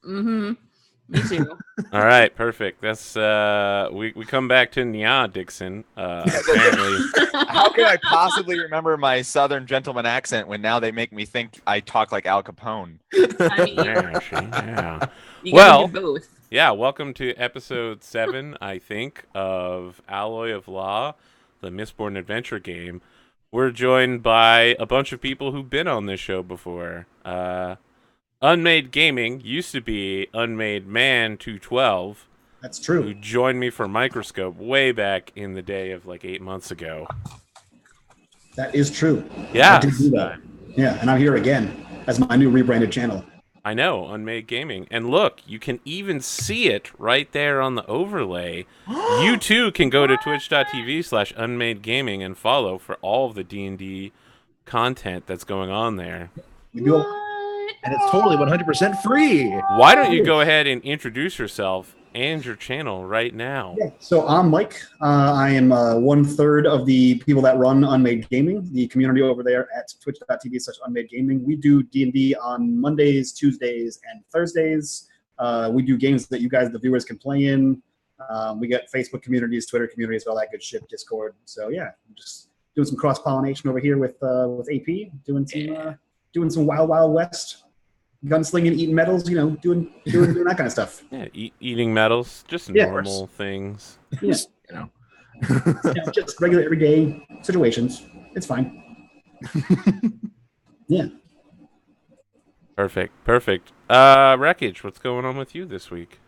Mm-hmm. Me too. All right, perfect. That's we come back to Nya Dixon. Apparently, How can I possibly remember my Southern gentleman accent when now they make me think I talk like Al Capone? I mean, yeah. you Well, gotta do both. Yeah, welcome to episode 7, I think, of Alloy of Law, the Mistborn adventure game. We're joined by a bunch of people who've been on this show before. Unmade Gaming used to be Unmade Man 212. That's true. Who joined me for Microscope way back in the day of like 8 months ago. That is true. Yeah. I did do that. Yeah, and I'm here again as my new rebranded channel. I know, Unmade Gaming. And look, you can even see it right there on the overlay. You too can go to twitch.tv/unmadegaming and follow for all of the D&D content that's going on there. We do and it's totally 100% free. Why don't you go ahead and introduce yourself and your channel right now? Yeah, so I'm Mike. I am 1/3 of the people that run Unmade Gaming, the community over there at twitch.tv/unmadegaming. We do D&D on Mondays, Tuesdays, and Thursdays. We do games that you guys, the viewers, can play in. We got Facebook communities, Twitter communities, all that good shit, Discord. So yeah, just doing some cross-pollination over here with AP, doing some Wild Wild West. Gunslinging, eating medals, doing that kind of stuff. Yeah, eating medals, just normal things. Yeah. Just regular everyday situations. It's fine. Yeah. Perfect. Wreckage, what's going on with you this week?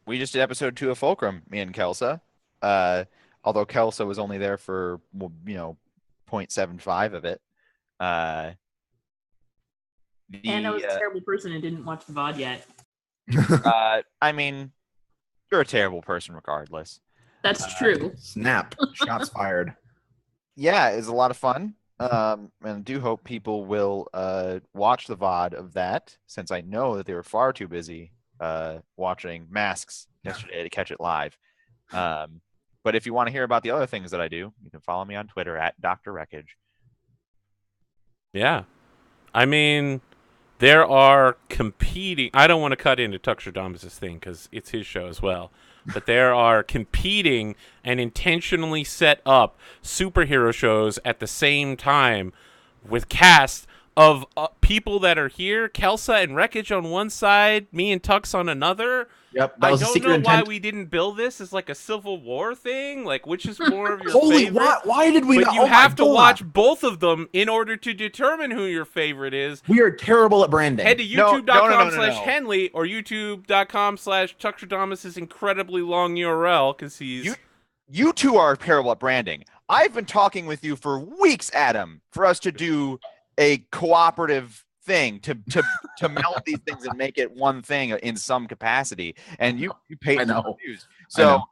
We just did episode 2 of Fulcrum, me and Kelsa. Although Kelsa was only there for 0.75 of it. And I was a terrible person and didn't watch the VOD yet. I mean, you're a terrible person regardless. That's true. Snap. Shots fired. Yeah, it's a lot of fun. And I do hope people will watch the VOD of that, since I know that they were far too busy watching Masks yesterday to catch it live. But if you want to hear about the other things that I do, you can follow me on Twitter at Dr. Wreckage. Yeah. I mean, there are competing... I don't want to cut into Tuxtradamus' thing because it's his show as well. But there are competing and intentionally set up superhero shows at the same time with casts of people that are here. Kelsa and Wreckage on one side, me and Tux on another. Yep, I don't know why we didn't build this as like a Civil War thing. Like, which is more of your favorite? Why did we But not? you have to watch both of them in order to determine who your favorite is. We are terrible at branding. Head to youtube.com/Henley or youtube.com/Tuxtradamus' incredibly long URL because he's... You two are terrible at branding. I've been talking with you for weeks, Adam, for us to do a cooperative thing to melt these things and make it one thing in some capacity, and you paid no views. So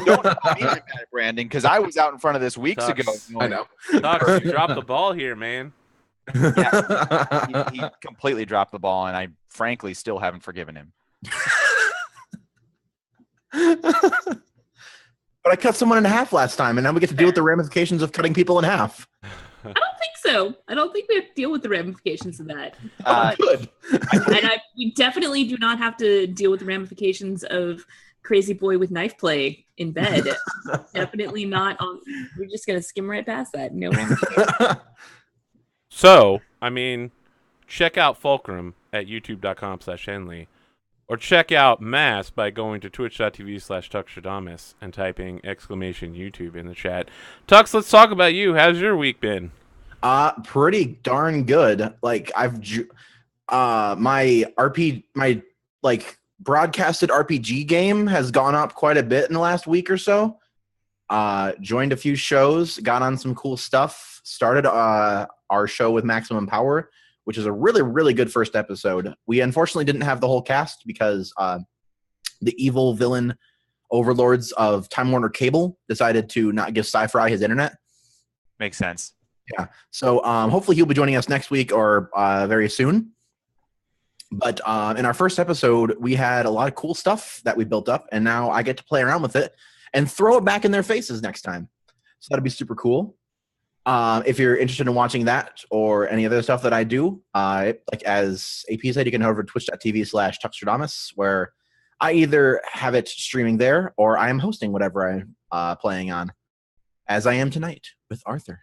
don't call me bad at branding because I was out in front of this weeks ago. I know. Tux, you dropped the ball here, man. Yeah, he completely dropped the ball, and I frankly still haven't forgiven him. But I cut someone in half last time, and now we get to deal with the ramifications of cutting people in half. I don't think so. I don't think we have to deal with the ramifications of that. Good. We definitely do not have to deal with the ramifications of crazy boy with knife play in bed. Definitely not on. We're just going to skim right past that. No ramifications. So, I mean, check out Fulcrum at youtube.com/Henley. Or check out Mass by going to twitch.tv/Tuxtradamus and typing _YouTube in the chat. Tux, let's talk about you. How's your week been? Pretty darn good. Like my broadcasted RPG game has gone up quite a bit in the last week or so. Joined a few shows, got on some cool stuff. Started our show with Maximum Power, which is a really, really good first episode. We unfortunately didn't have the whole cast because the evil villain overlords of Time Warner Cable decided to not give SciFri his internet. Makes sense. Yeah. So hopefully he'll be joining us next week or very soon. But in our first episode, we had a lot of cool stuff that we built up, and now I get to play around with it and throw it back in their faces next time. So that'll be super cool. If you're interested in watching that or any other stuff that I do, like as AP said, you can head over to twitch.tv/Tuxtradamus, where I either have it streaming there or I am hosting whatever I'm playing on, as I am tonight with Arthur.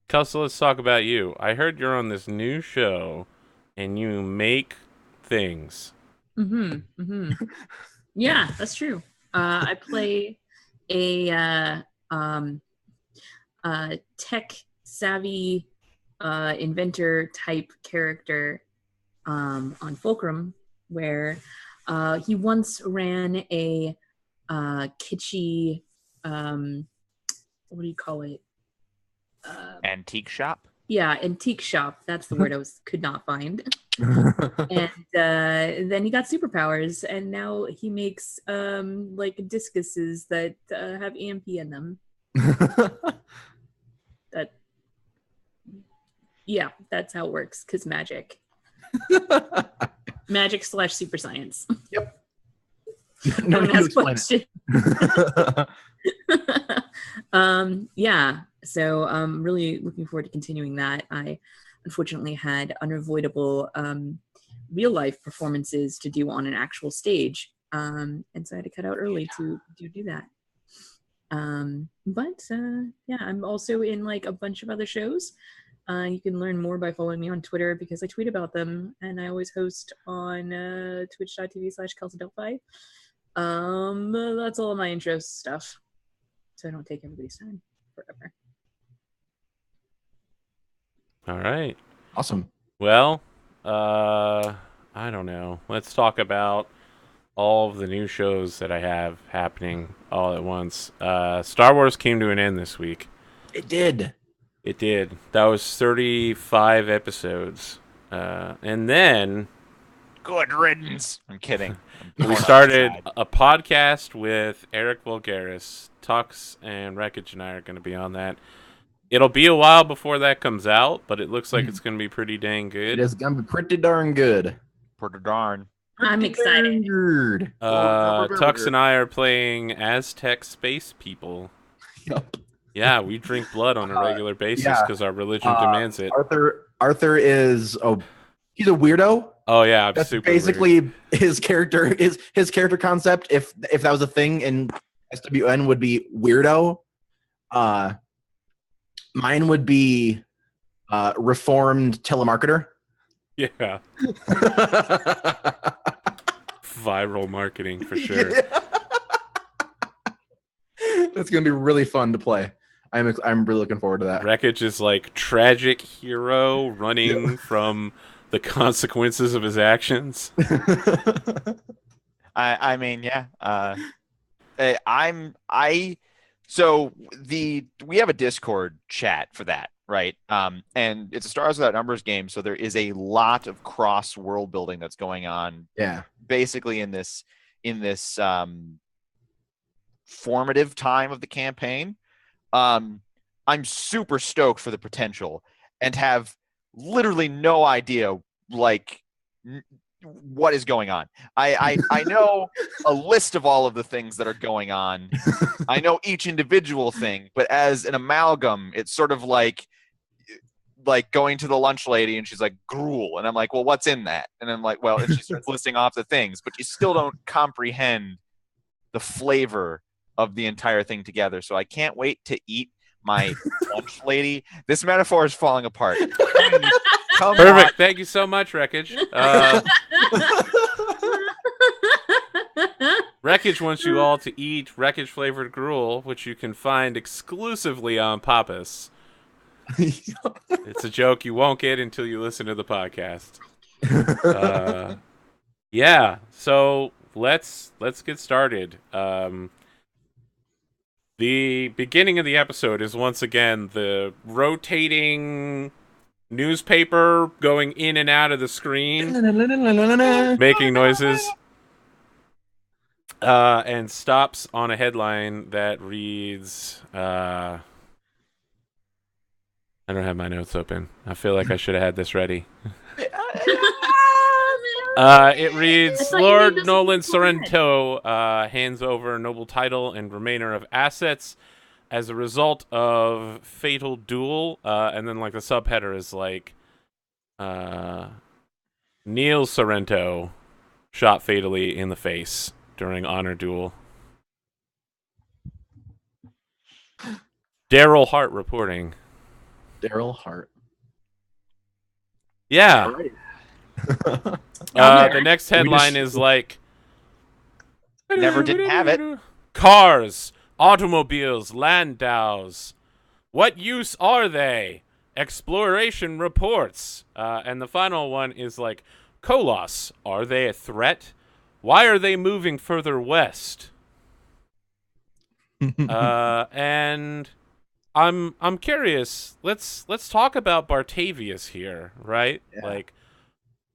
Kelsa, let's talk about you. I heard you're on this new show, and you make things. Yeah, that's true. I play a tech savvy inventor type character on Fulcrum, where he once ran a kitschy what do you call it? Antique shop. Yeah, antique shop. That's the word I could not find. And then he got superpowers, and now he makes like discuses that have EMP in them. That's how it works. Cause magic, magic / super science. Yep. Don't ask questions. Yeah. So I'm really looking forward to continuing that. I unfortunately had unavoidable real life performances to do on an actual stage. And so I had to cut out early to do that. But I'm also in like a bunch of other shows. You can learn more by following me on Twitter because I tweet about them, and I always host on twitch.tv/KelsaDelphi. That's all of my intro stuff, so I don't take everybody's time forever. All right. Awesome. Well, I don't know. Let's talk about all of the new shows that I have happening all at once. Star Wars came to an end this week. It did. It did. That was 35 episodes. And then... Good riddance. I'm kidding. We started a podcast with Eric Vulgaris. Tux and Wreckage and I are going to be on that. It'll be a while before that comes out, but it looks like it's going to be pretty dang good. It is going to be pretty darn good. Pretty darn. I'm excited. Tux and I are playing Aztec space people. Yep. Yeah, we drink blood on a regular basis because our religion demands it. Arthur is he's a weirdo. Oh yeah, I'm That's super basically weird. his character concept. If that was a thing in SWN, would be weirdo. Mine would be reformed telemarketer. Yeah. Viral marketing for sure. That's gonna be really fun to play. I'm really looking forward to that. Wreckage is like tragic hero running from the consequences of his actions. I mean, yeah. So we have a Discord chat for that, right? And it's a Stars Without Numbers game, so there is a lot of cross world building that's going on. Yeah. Basically in this formative time of the campaign. I'm super stoked for the potential and have literally no idea like what is going on. I know a list of all of the things that are going on. I know each individual thing, but as an amalgam, it's sort of like going to the lunch lady and she's like, gruel. And I'm like, well, what's in that? And I'm like, well, and she starts listing off the things, but you still don't comprehend the flavor of the entire thing together. So I can't wait to eat my lunch lady. This metaphor is falling apart. Come Perfect. on. Thank you so much, Wreckage. Wreckage wants you all to eat Wreckage flavored gruel, which you can find exclusively on Papas. It's a joke you won't get until you listen to the podcast. Yeah, so let's get started. The beginning of the episode is once again the rotating newspaper going in and out of the screen, making noises, and stops on a headline that reads, I don't have my notes open. I feel like I should have had this ready. It reads, Lord Nolan Sorrento hands over noble title and remainder of assets as a result of fatal duel, and then like the subheader is like Neil Sorrento shot fatally in the face during honor duel. Daryl Hart reporting. Daryl Hart. Yeah. All right. The next headline is like Never did have it. Cars, automobiles, Landaus. What use are they? Exploration reports. And the final one is like Kolos. Are they a threat? Why are they moving further west? And I'm curious. Let's talk about Bartavius here, right? Yeah. Like,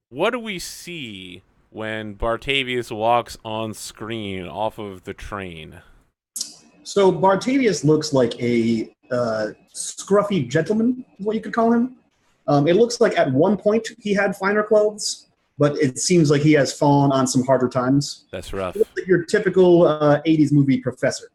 what do we see when Bartavius walks on screen off of the train? So Bartavius looks like a scruffy gentleman, is what you could call him. It looks like at one point he had finer clothes, but it seems like he has fallen on some harder times. That's rough. He looks like your typical 80s movie professor.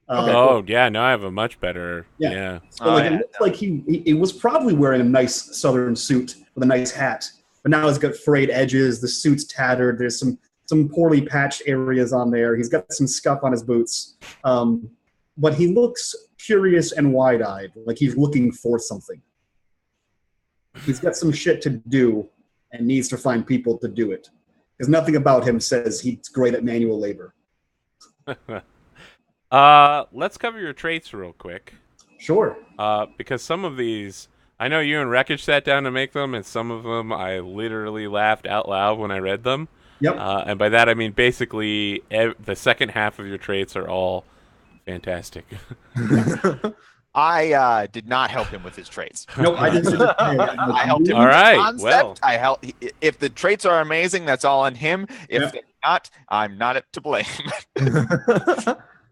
Oh, yeah, now I have a much better... Yeah. So it looks like he was probably wearing a nice southern suit with a nice hat, but now it's got frayed edges, the suit's tattered, there's some poorly patched areas on there, he's got some scuff on his boots. But he looks curious and wide-eyed, like he's looking for something. He's got some shit to do and needs to find people to do it. Because nothing about him says he's great at manual labor. Let's cover your traits real quick. Sure. Because some of these, I know you and Wreckage sat down to make them, and some of them I literally laughed out loud when I read them. Yep. And by that I mean basically the second half of your traits are all fantastic. I did not help him with his traits. Nope, I didn't. I helped him All with right, the concept. well. I help. If the traits are amazing, that's all on him. If Yep. they're not, I'm not to blame.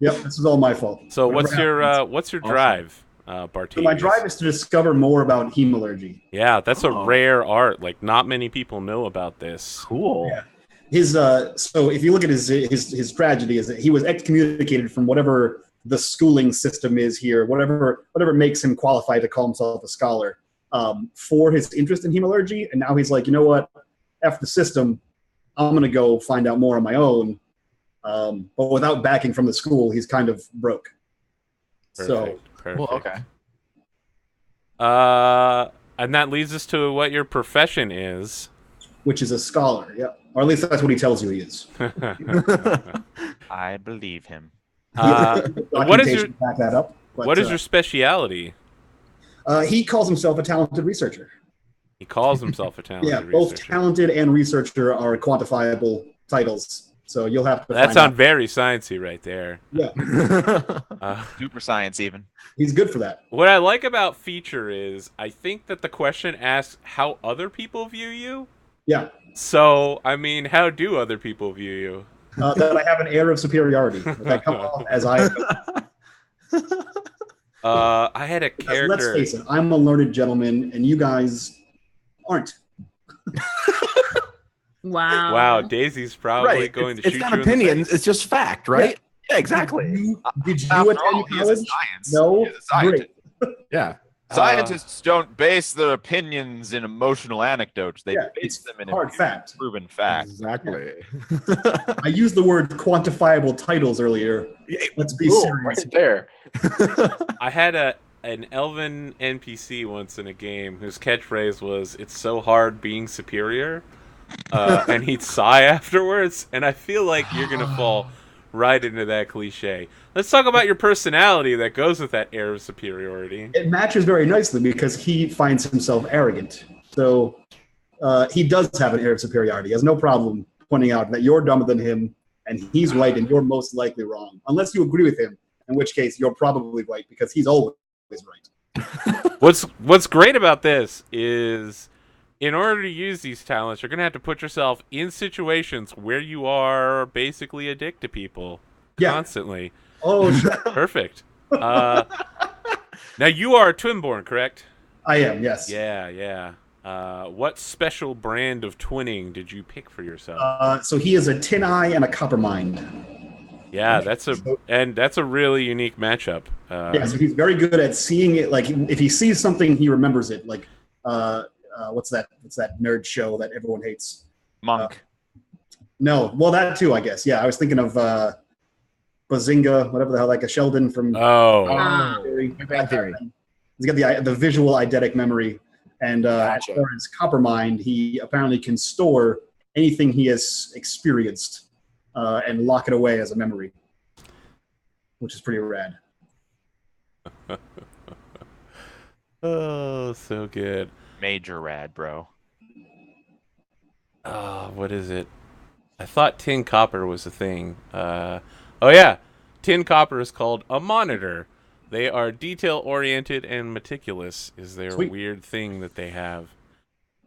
Yep, this is all my fault. So Whatever what's your Awesome. drive, Bartavius? So my drive is to discover more about hemalurgy. Yeah, that's a Oh. rare art. Like, not many people know about this. Cool. Yeah. His so if you look at his tragedy is that he was excommunicated from whatever the schooling system is here, whatever makes him qualified to call himself a scholar, for his interest in hemalurgy, and now he's like, you know what, F the system, I'm gonna go find out more on my own. But without backing from the school, he's kind of broke. So Perfect. Well, okay. And that leads us to what your profession is. which is a scholar, yeah, or at least that's what he tells you he is. I believe him. What is your Documentation to back that up? But, what is your speciality? He calls himself a talented researcher. He calls himself a talented Yeah, both researcher. talented and researcher are quantifiable titles, so you'll have to. That find sounds out. very sciencey right there. Yeah, Super science, even. he's good for that. What I like about Feature is I think that the question asks how other people view you. Yeah, So, I mean, how do other people view you? that I have an air of superiority. That I come off as I. I had a Let's character. face it, I'm a learned gentleman, and you guys aren't. Wow. Wow, Daisy's probably Right. going to It's shoot not you in the opinion. face. It's just fact, right? Yeah, exactly. Did you After attend all, he is a college? science. No. He is a scientist. Great. Yeah. Scientists don't base their opinions in emotional anecdotes. They Yeah, base it's them in hard fact. proven fact. Exactly. I used the word quantifiable titles earlier. Let's be Cool, serious. right there. I had an elven NPC once in a game whose catchphrase was "It's so hard being superior," and he'd sigh afterwards. And I feel like you're gonna fall right into that cliche. Let's talk about your personality that goes with that air of superiority. It matches very nicely because he finds himself arrogant. So he does have an air of superiority. He has no problem pointing out that you're dumber than him and he's right and you're most likely wrong. Unless you agree with him, in which case you're probably right because he's always right. What's great about this is, in order to use these talents, you're gonna have to put yourself in situations where you are basically a dick to people Yeah. constantly. Oh, sure. Perfect. Now you are a twinborn, correct? I am, yes. Yeah. What special brand of twinning did you pick for yourself? So he is a tin eye and a copper mind. Yeah, that's a really unique matchup. Yeah, so he's very good at seeing it. Like if he sees something, he remembers it. Like what's that nerd show that everyone hates? Monk. No, well that too, I guess. Yeah, I was thinking of Bazinga, whatever the hell, like a Sheldon from Big Bang Theory. He's got the visual eidetic memory, and Gotcha. as far as Coppermind, he apparently can store anything he has experienced and lock it away as a memory, which is pretty rad. Oh, so good. Major rad, bro. What is it? I thought tin copper was a thing. Oh yeah, tin copper is called a monitor. They are detail-oriented and meticulous. Is their Sweet. weird thing that they have?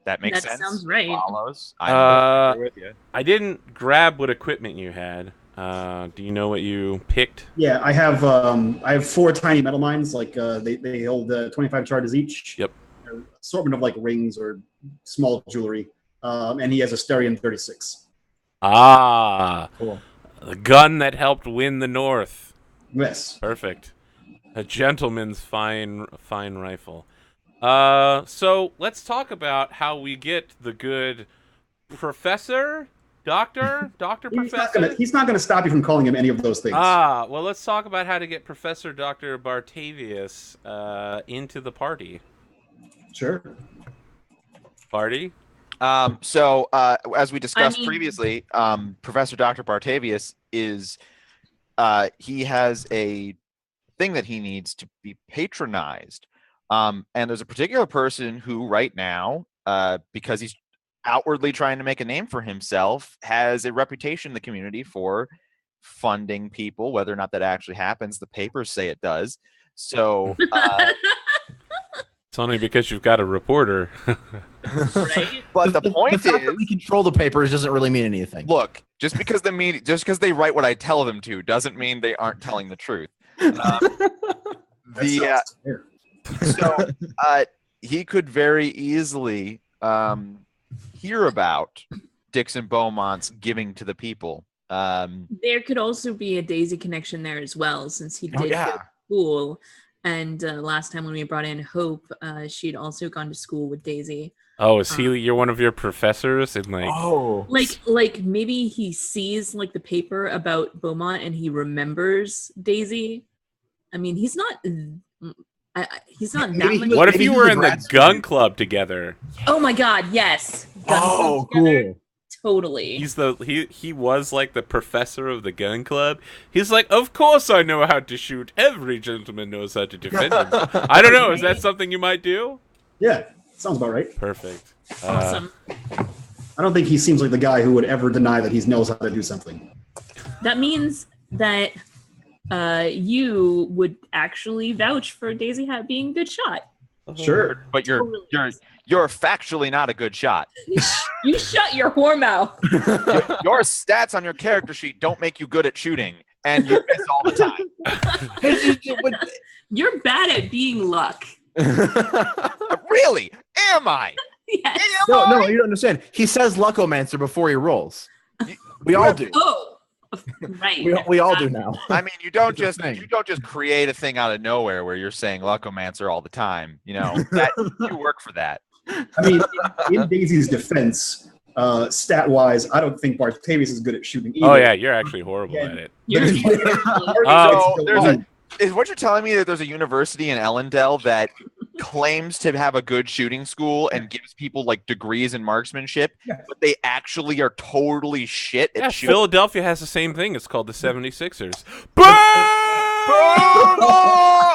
That makes That sense. sounds right. Follows. I'm with you. I didn't grab what equipment you had. Do you know what you picked? Yeah, I have 4 tiny metal mines. Like they hold 25 charges each. Yep. Assortment of like rings or small jewelry. And he has a Styrian 36. Ah, Cool. the gun that helped win the North. Yes. Perfect. A gentleman's fine rifle. So let's talk about how we get the good professor, doctor, professor. He's not gonna stop you from calling him any of those things. Well, let's talk about how to get Professor Dr. Bartavius into the party. Sure. Party? So as we discussed I mean- previously, Professor Dr. Bartavius is he has a thing that he needs to be patronized. And there's a particular person who right now, because he's outwardly trying to make a name for himself, has a reputation in the community for funding people. Whether or not that actually happens, the papers say it does. So It's only because you've got a reporter. Right? but the point fact that is, we control the papers doesn't really mean anything. look, just because they write what I tell them to doesn't mean they aren't telling the truth. So he could very easily hear about Dixon Beaumont's giving to the people. There could also be a Daisy connection there as well, since he did go yeah. to school. And last time when we brought in Hope, she'd also gone to school with Daisy. Oh, is he? You're one of your professors, and like, Oh, Like maybe he sees like the paper about Beaumont and he remembers Daisy. I mean, he's not. He's not that Maybe he much. was- what if maybe you he were was in a the grad gun student. club together? Oh my God! Yes. Gun Oh, club together, cool. Totally. He was like the professor of the gun club. He's like, of course I know how to shoot. Every gentleman knows how to defend himself. I don't know. Is that something you might do? Yeah, sounds about right. Perfect. Awesome. I don't think he seems like the guy who would ever deny that he knows how to do something. That means that you would actually vouch for Daisy being a good shot. Sure. But you're factually not a good shot. You shut your whore mouth. Your stats on your character sheet don't make you good at shooting, and you miss all the time. You're bad at being luck. Really? Am I? Yes. No, you don't understand. He says Luckomancer before he rolls. We all do. Oh, right. We all do now. I mean, you don't It's a just thing. create a thing out of nowhere where you're saying Luckomancer all the time. You know, that you work for that. I mean, in Daisy's defense, stat-wise, I don't think Bartavius is good at shooting either. Oh yeah, you're actually horrible at it. You're Oh, So is what you're telling me that there's a university in Ellendale that claims to have a good shooting school and gives people like degrees in marksmanship, but they actually are totally shit at Yeah, shooting? Philadelphia has the same thing. It's called the 76ers.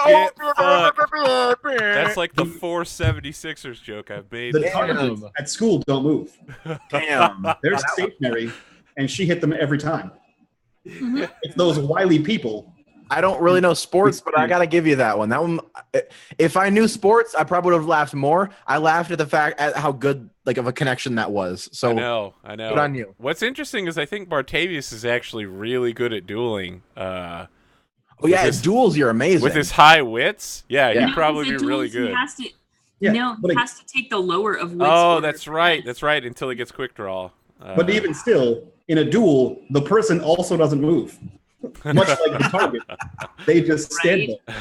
Get fucked. That's like the 476ers joke I've made. The targets at school don't move. Damn. They're stationary, and she hit them every time. It's those wily people. I don't really know sports, but I gotta give you that one. That one, if I knew sports, I probably would have laughed more. I laughed at the fact at how good of a connection that was. So I know. good on you. What's interesting is I think Bartavius is actually really good at dueling. Oh yeah, his duels, you're amazing. With his high wits, Yeah. he'd probably be really good. He has to, Yeah, but he has to take the lower of wits. Oh, order. that's right. That's right. Until he gets quick draw. But even still, in a duel, the person also doesn't move. much like the target. They just stand Right. there.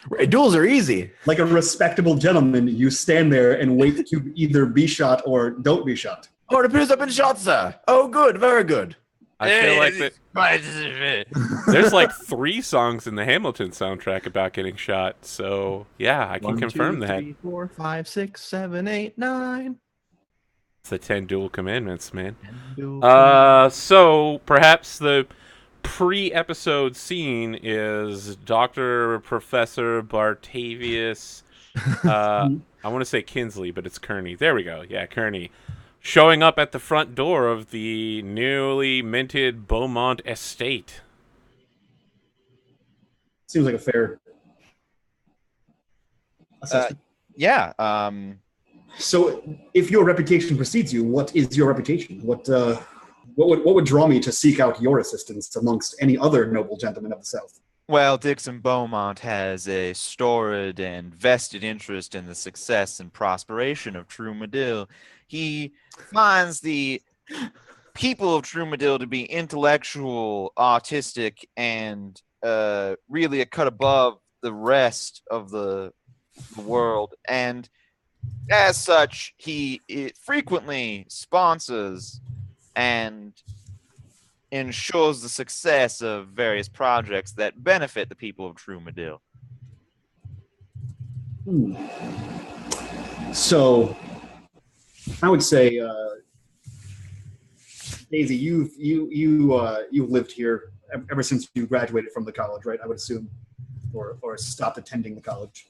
Right, duels are easy. Like a respectable gentleman, you stand there and wait to either be shot or don't be shot. Oh, it appears I've been shot, sir. Oh, good, very good. I feel like there's like 3 songs in the Hamilton soundtrack about getting shot. So yeah, I can confirm 1, 2, that. 3, 4, 5, 6, 7, 8, 9. It's the 10 dual commandments, man. Duel So perhaps the pre-episode scene is Dr. Professor Bartavius. I want to say Kinsley, but it's Kearney. There we go. Yeah, Kearney. Showing up at the front door of the newly minted Beaumont estate. Seems like a fair assessment. Yeah. So, if your reputation precedes you, what is your reputation? What would draw me to seek out your assistance amongst any other noble gentlemen of the South? Well, Dixon Beaumont has a storied and vested interest in the success and prosperation of Trumadill. He finds the people of Trumadill to be intellectual, artistic, and really a cut above the rest of the world. And as such, he frequently sponsors and ensures the success of various projects that benefit the people of Trumadill. So, I would say, Daisy, you've lived here ever since you graduated from the college, right? I would assume, or stopped attending the college.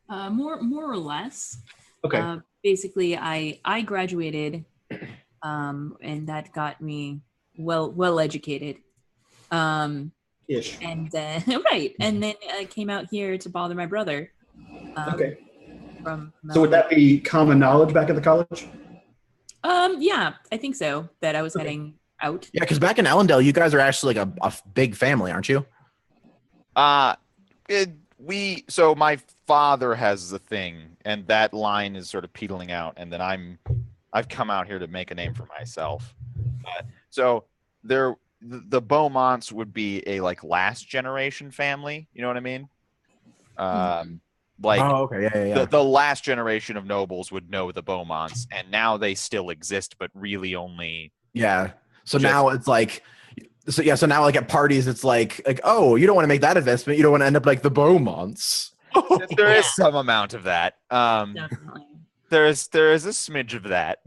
More or less. Okay. Basically, I graduated, and that got me well educated. Ish. And right, and then I came out here to bother my brother. Okay. From So would that be common knowledge back at the college? Yeah, I think so. That I was heading out. Yeah, because back in Ellendale, you guys are actually like a big family, aren't you? So my father has the thing, and that line is sort of peteling out, and then I've come out here to make a name for myself. So the Beaumonts would be a like last generation family. You know what I mean? Like, oh, okay, yeah. The last generation of nobles would know the Beaumonts, and now they still exist, but really only. Yeah. So now it's like, so now like at parties, it's like, oh, you don't want to make that investment. You don't want to end up like the Beaumonts. There is some amount of that. Definitely. There is a smidge of that.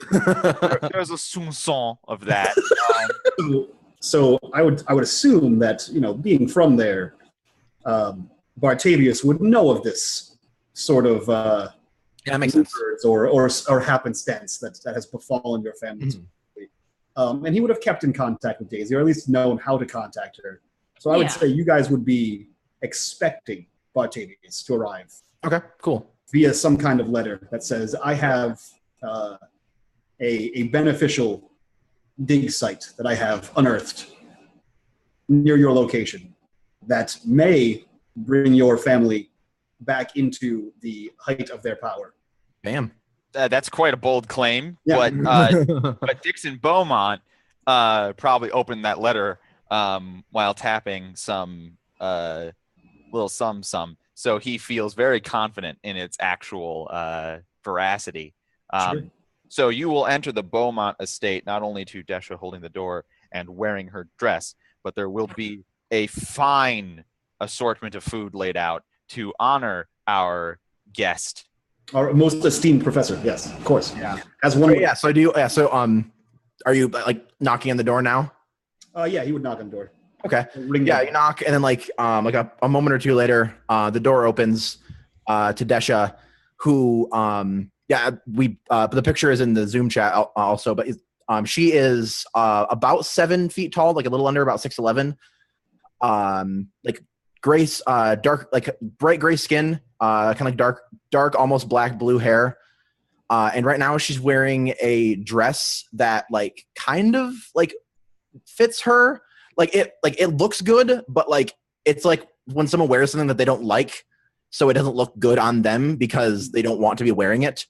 There's a soupçon of that. So I would assume that, being from there, Bartavius would know of this sort of yeah, that makes sense. or happenstance that has befallen your family. Mm-hmm. And he would have kept in contact with Daisy, or at least known how to contact her. So I would say you guys would be expecting Bartavius to arrive. Okay, cool. Via some kind of letter that says, I have a beneficial dig site that I have unearthed near your location that may bring your family back into the height of their power. Bam. That's quite a bold claim, Yeah. but Dixon Beaumont probably opened that letter while tapping some little sum. So he feels very confident in its actual veracity. Sure. So you will enter the Beaumont estate not only to Desha holding the door and wearing her dress, but there will be a fine assortment of food laid out to honor our guest. Our most esteemed professor, yes, of course. Yeah. As one. Yeah. So are you like knocking on the door now? Yeah, he would knock on the door. Okay. Ring Yeah, the you knock, and then like a moment or two later, the door opens to Desha, who the picture is in the Zoom chat also, but she is about 7 feet tall, like a little under, about 6'11", like gray, dark, like bright gray skin, kind of like dark, almost black blue hair, and right now she's wearing a dress that like kind of like fits her. Like it looks good, but like it's like when someone wears something that they don't like, so it doesn't look good on them because they don't want to be wearing it.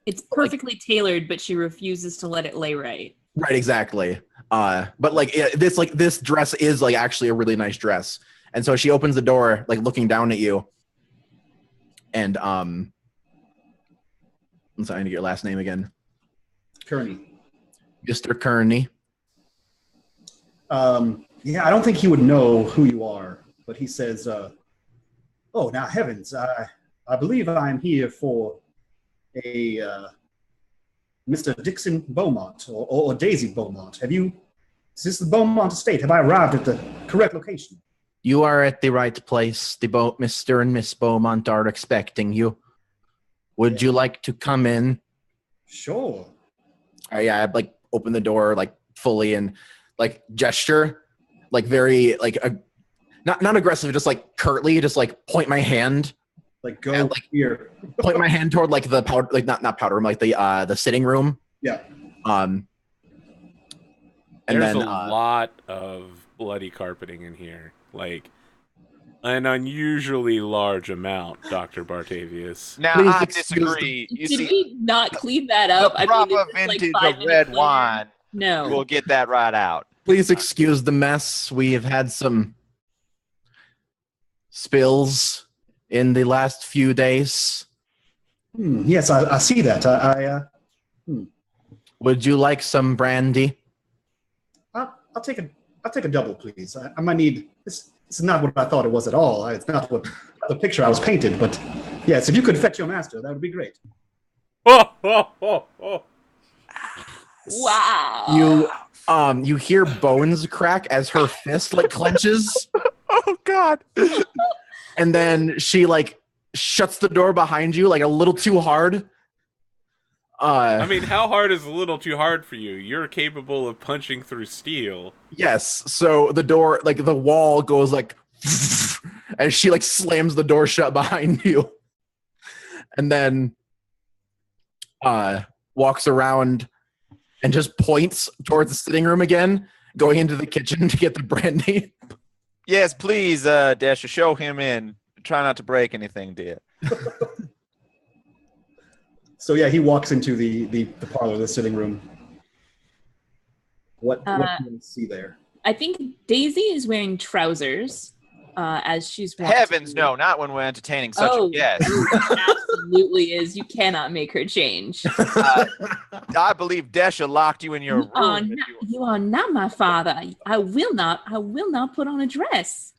It's perfectly tailored, but she refuses to let it lay right. Right, exactly. But like this dress is like actually a really nice dress, and so she opens the door, like looking down at you, and I'm sorry, I need your last name again. Kearney. Mr. Kearney. Yeah, I don't think he would know who you are, but he says, "Oh, now heavens! I believe I am here for a Mr. Dixon Beaumont or Daisy Beaumont. Is this the Beaumont estate? Have I arrived at the correct location?" You are at the right place. Mr. and Miss Beaumont are expecting you. Would you like to come in? Sure. Yeah, I like open the door like fully and like gesture, like very like not aggressive, just like curtly, just like point my hand. Like go and, like, here. Point my hand toward like the powder, like not powder room, like the sitting room. Yeah. And There's then a lot of bloody carpeting in here, like an unusually large amount, Dr. Bartavius. Now, Please I excuse disagree. You Did see, we not clean that up? the proper it's like vintage 5 of minutes red later. wine No. will get that right out. please excuse the mess. We have had some spills in the last few days. Yes, I see that. Would you like some brandy? I'll take a double, please. I might need this. This is not what I thought it was at all. It's not what the picture I was painted. But yes, if you could fetch your master, that would be great. Wow. You hear bones crack as her fist like clenches, Oh, God. and then she like shuts the door behind you like a little too hard. I mean, how hard is a little too hard for you? You're capable of punching through steel. Yes, so the door, like the wall goes like as she like slams the door shut behind you. And then walks around and just points towards the sitting room again, going into the kitchen to get the brandy. Yes, please, Dasher, show him in. Try not to break anything, dear. So yeah, he walks into the parlor, the sitting room. What do you see there? I think Daisy is wearing trousers as she's walking. Heavens, no, not when we're entertaining such a guest. Absolutely is. You cannot make her change. I believe Desha locked you in your room. You are not my father. I will not put on a dress.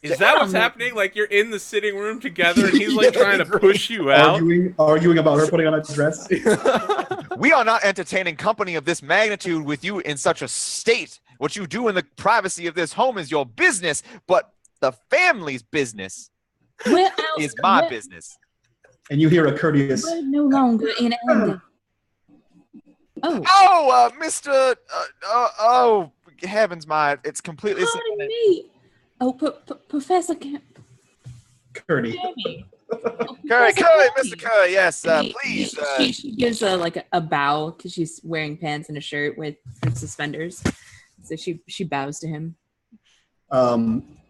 Is that what's happening? Like you're in the sitting room together and he's like trying to push you out? Arguing about her putting on a dress? We are not entertaining company of this magnitude with you in such a state. What you do in the privacy of this home is your business, but the family's business is my business. And you hear a courteous... We're no longer in anger. Mr. Oh, heavens, it's completely... Pardon me. Oh, Professor Curry. Curry, Mr. Curry, yes, please. She gives a bow because she's wearing pants and a shirt with suspenders. So she bows to him.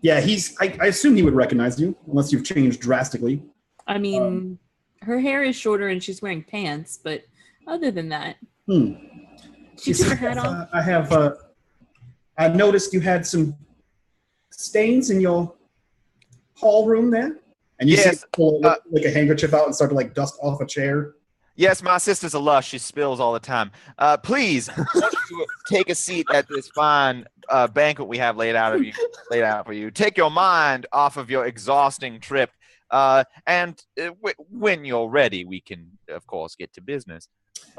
Yeah, I assume he would recognize you unless you've changed drastically. I mean, her hair is shorter and she's wearing pants, but other than that, she took her hat off. I noticed you had some stains in your hall room there, and you see pull like a handkerchief out and start to like dust off a chair. Yes, my sister's a lush. She spills all the time. Please, won't you take a seat at this fine banquet we have laid out for you. Take your mind off of your exhausting trip, and when you're ready, we can, of course, get to business.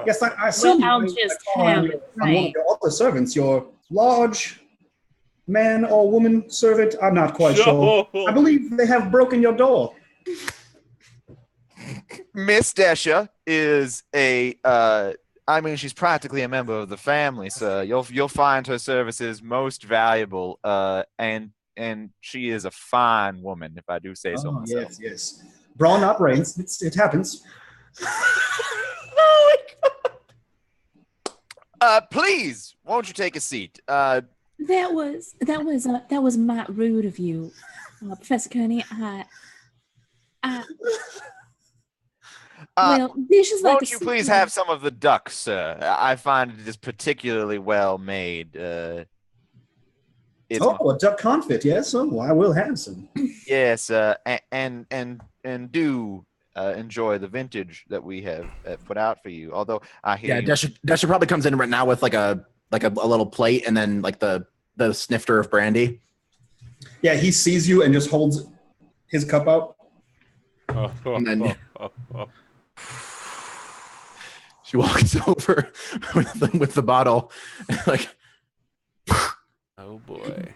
Yes, I see. I'll just have it one of your other servants, your large man or woman servant. I'm not quite sure. I believe they have broken your door. Miss Desha is she's practically a member of the family, sir. You'll find her services most valuable, and she is a fine woman, if I do say so myself. Yes. Brawn not brains. It happens. Oh my God. Please, won't you take a seat? That was might rude of you, Well, dishes like Won't you please have some of the duck, sir? I find it is particularly well made. A duck confit, yes. Oh, I will have some. Yes, and do enjoy the vintage that we have put out for you. Although I hear you. Desha probably comes in right now with like a little plate and then like the snifter of brandy. Yeah, he sees you and just holds his cup out. And then she walks over with the bottle, like, oh boy,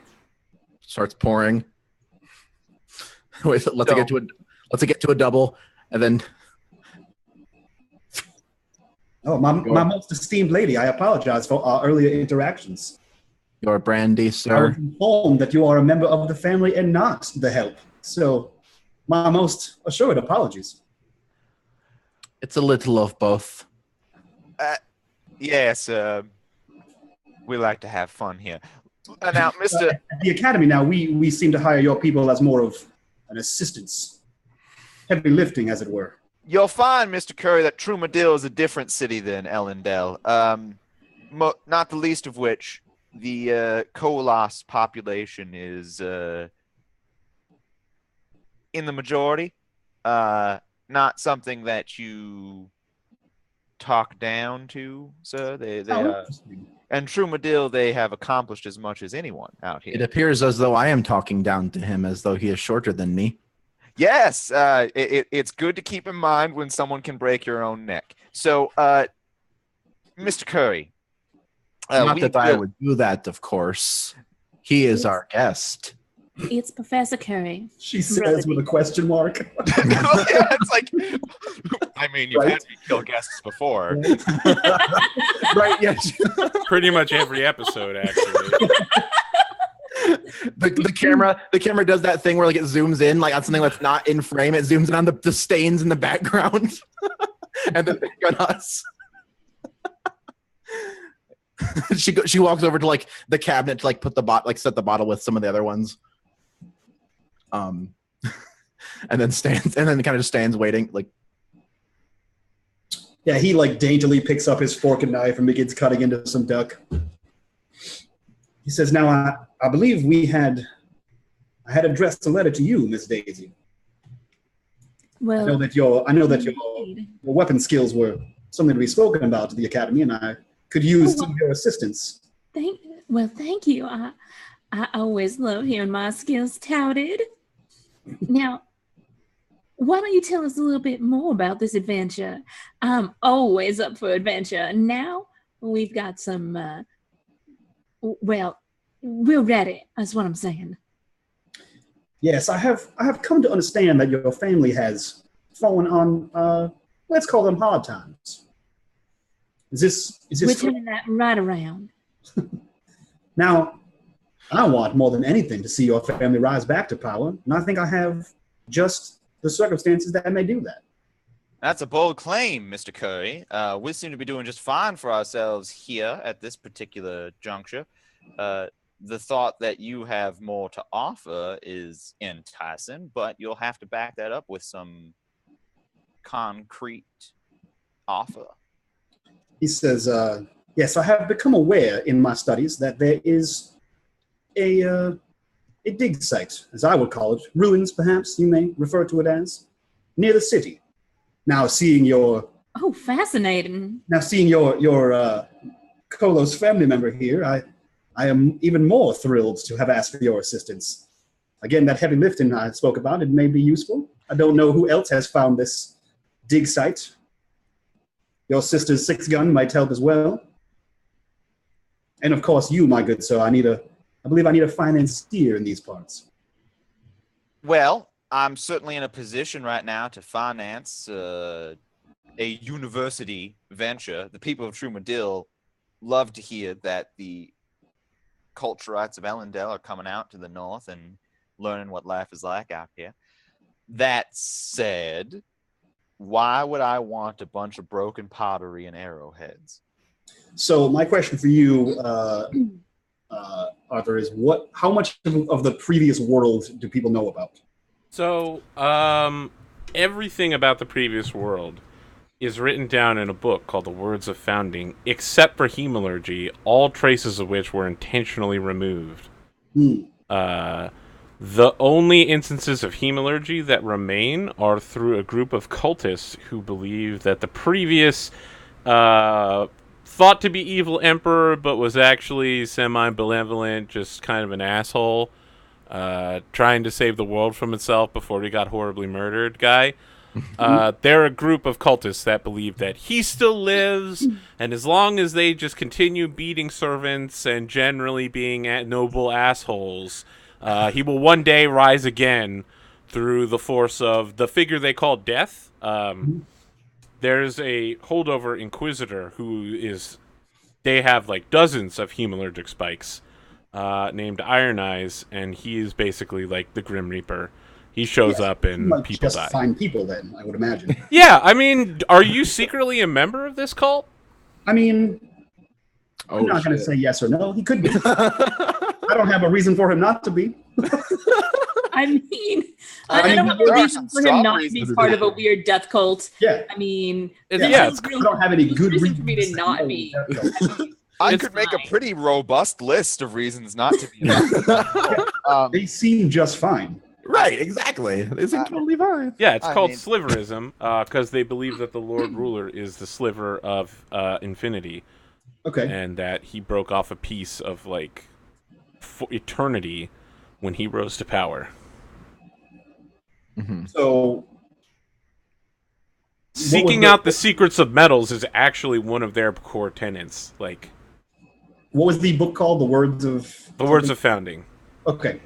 starts pouring. Wait, let's get to a double, and then. Oh, my most esteemed lady, I apologize for our earlier interactions. Your brandy, I sir. was informed that you are a member of the family and not the help. So, my most assured apologies. It's a little of both. Yes, we like to have fun here. Now, Mr. At the academy now, we seem to hire your people as more of an assistance. Heavy lifting, as it were. You'll find, Mr. Curry, that Trumadil is a different city than Ellendale. Not the least of which, the Kolos population is in the majority. Not something that you talk down to, sir. They and Trumadil, they have accomplished as much as anyone out here. It appears as though I am talking down to him, as though he is shorter than me. Yes, it's good to keep in mind when someone can break your own neck. So, Mr. Curry. Not that I would do that, of course. He is our guest. It's Professor Curry. She says with a question mark. Yeah, it's like, I mean, you've had me kill guests before. Right, yes. Pretty much every episode, actually. The camera does that thing where like it zooms in like on something that's not in frame. It zooms in on the stains in the background, and then on us. She walks over to like the cabinet to like put the set the bottle with some of the other ones, and then kind of just stands waiting like. Yeah, he like daintily picks up his fork and knife and begins cutting into some duck. He says, "Now I believe I had addressed a letter to you, Miss Daisy. Well, I know that your weapon skills were something to be spoken about at the academy, and I could use some of your assistance." Thank you. I always love hearing my skills touted. Now, why don't you tell us a little bit more about this adventure? I'm always up for adventure. Now we've got some. Well, we're ready. That's what I'm saying. Yes, I have come to understand that your family has fallen on let's call them hard times. Is this We're turning that right around. Now, I want more than anything to see your family rise back to power, and I think I have just the circumstances that may do that. That's a bold claim, Mr. Curry. We seem to be doing just fine for ourselves here at this particular juncture. The thought that you have more to offer is enticing, but you'll have to back that up with some concrete offer. He says, yes, I have become aware in my studies that there is a dig site, as I would call it, ruins perhaps you may refer to it as, near the city. Now seeing your fascinating. Now seeing your Kolos family member here, I am even more thrilled to have asked for your assistance. Again, that heavy lifting I spoke about, it may be useful. I don't know who else has found this dig site. Your sister's 6-gun might help as well. And of course you, my good sir, I believe I need a financier in these parts. Well, I'm certainly in a position right now to finance a university venture. The people of Trumadil love to hear that the culturites of Ellendale are coming out to the north and learning what life is like out here. That said, why would I want a bunch of broken pottery and arrowheads? So my question for you, Arthur, is how much of the previous world do people know about? So, everything about the previous world. is written down in a book called The Words of Founding, except for hemalurgy, all traces of which were intentionally removed. The only instances of hemalurgy that remain are through a group of cultists who believe that the previous thought to be evil emperor, but was actually semi-benevolent, just kind of an asshole, trying to save the world from itself before he got horribly murdered guy. They're a group of cultists that believe that he still lives, and as long as they just continue beating servants and generally being noble assholes, he will one day rise again through the force of the figure they call death. There's a holdover inquisitor who is... They have like dozens of hemalurgic spikes named Iron Eyes, and he is basically like the Grim Reaper. He shows up and people just die. Find people then, I would imagine. Yeah, I mean, are you secretly a member of this cult? I mean, I'm not going to say yes or no. He could be. I don't have a reason for him not to be. I mean, I don't have a reason for him not to be part of a weird death cult. Yeah. I mean, I don't have any good reason for me to not be. I could make a pretty robust list of reasons not to be. They seem just fine. Right, exactly. They seem totally fine. Yeah, it's called sliverism because they believe that the Lord Ruler is the sliver of infinity. Okay. And that he broke off a piece of, like, eternity when he rose to power. So... Seeking out the secrets of metals is actually one of their core tenets. Like, what was the book called? The Words of Founding. Okay.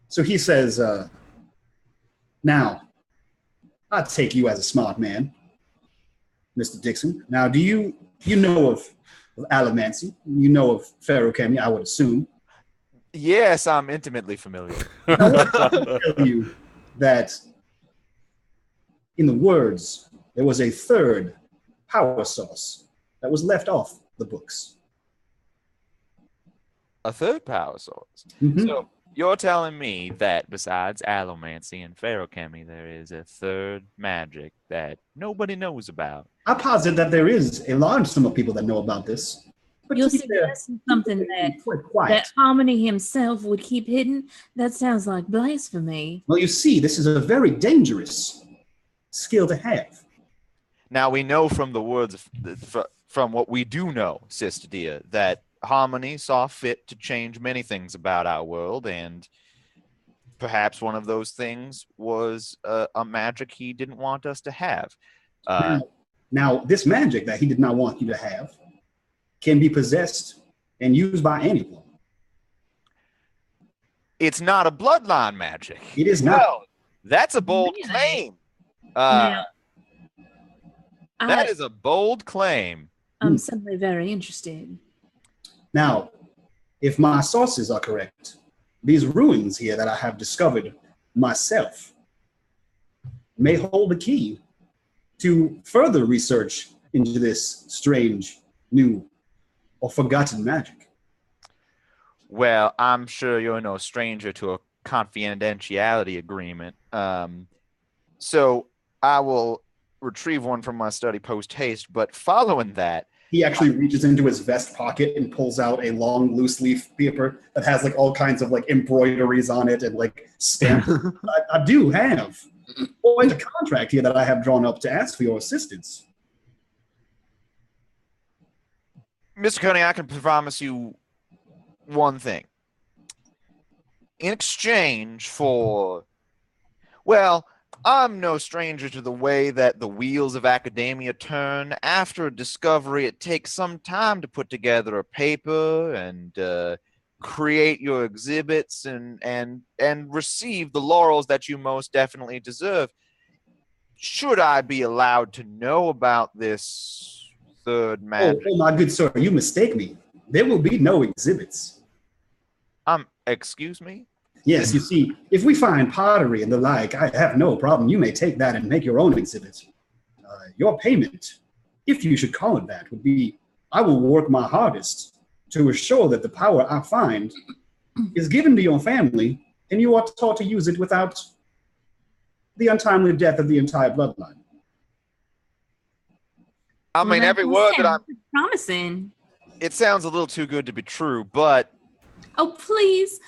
So he says, now, I take you as a smart man, Mr. Dixon. Now, do you know of allomancy? You know of feruchemy, I would assume. Yes, I'm intimately familiar. I want to tell you that in the words, there was a third power source that was left off the books. A third power source? Mm-hmm. So you're telling me that besides allomancy and feruchemy, there is a third magic that nobody knows about? I posit that there is a large sum of people that know about this. But You're suggesting something that Harmony himself would keep hidden? That sounds like blasphemy. Well, you see, this is a very dangerous skill to have. Now, we know from the words from what we do know, Sister Dia, that Harmony saw fit to change many things about our world, and perhaps one of those things was a magic he didn't want us to have. Now, this magic that he did not want you to have can be possessed and used by anyone. It's not a bloodline magic. It is not. Well, that's a bold claim. That is a bold claim. I'm suddenly very interested. Now, if my sources are correct, these ruins here that I have discovered myself may hold the key to further research into this strange, new, or forgotten magic. Well, I'm sure you're no stranger to a confidentiality agreement. So I will retrieve one from my study post-haste, but following that... He actually reaches into his vest pocket and pulls out a long loose leaf paper that has like all kinds of like embroideries on it and like stamps. I do have a contract here that I have drawn up to ask for your assistance. Mr. Coney, I can promise you one thing. In exchange for... Well, I'm no stranger to the way that the wheels of academia turn. After a discovery, it takes some time to put together a paper and create your exhibits and receive the laurels that you most definitely deserve. Should I be allowed to know about this third magic? Oh, my good sir, you mistake me. There will be no exhibits. Excuse me? Yes, you see, if we find pottery and the like, I have no problem. You may take that and make your own exhibit. Your payment, if you should call it that, would be, I will work my hardest to assure that the power I find is given to your family, and you are taught to use it without the untimely death of the entire bloodline. I mean, every word that I'm promising. It sounds a little too good to be true, but Oh, please,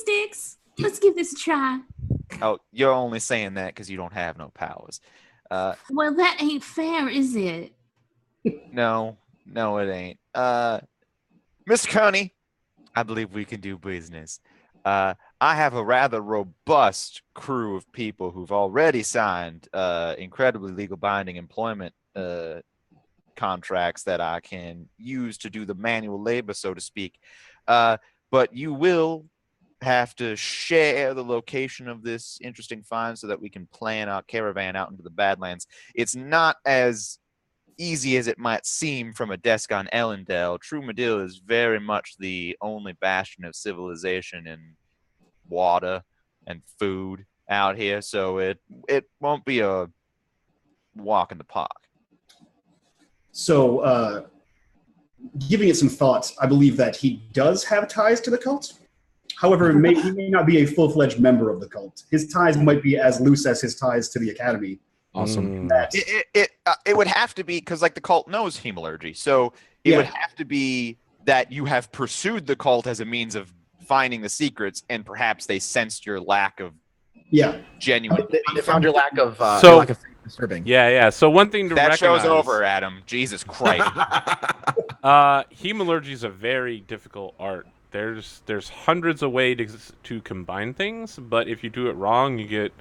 Dix, let's give this a try. oh, you're only saying that because you don't have no powers. Well, that ain't fair, is it? No, it ain't. Mr. Coney, I believe we can do business. I have a rather robust crew of people who've already signed incredibly legal binding employment contracts that I can use to do the manual labor, so to speak. But you will have to share the location of this interesting find so that we can plan our caravan out into the Badlands. It's not as easy as it might seem from a desk on Ellendale. Trumadil is very much the only bastion of civilization and water and food out here, so it won't be a walk in the park. So, giving it some thought, I believe that he does have ties to the cult. However, he may not be a full-fledged member of the cult. His ties might be as loose as his ties to the academy. Awesome. It would have to be, because like the cult knows hemalurgy, so it would have to be that you have pursued the cult as a means of finding the secrets, and perhaps they sensed your lack of genuine. They found your lack of disturbing. Yeah. So one thing to that recognize. show's over, Adam. Jesus Christ. Hemalurgy is a very difficult art. There's hundreds of ways to combine things, but if you do it wrong, you get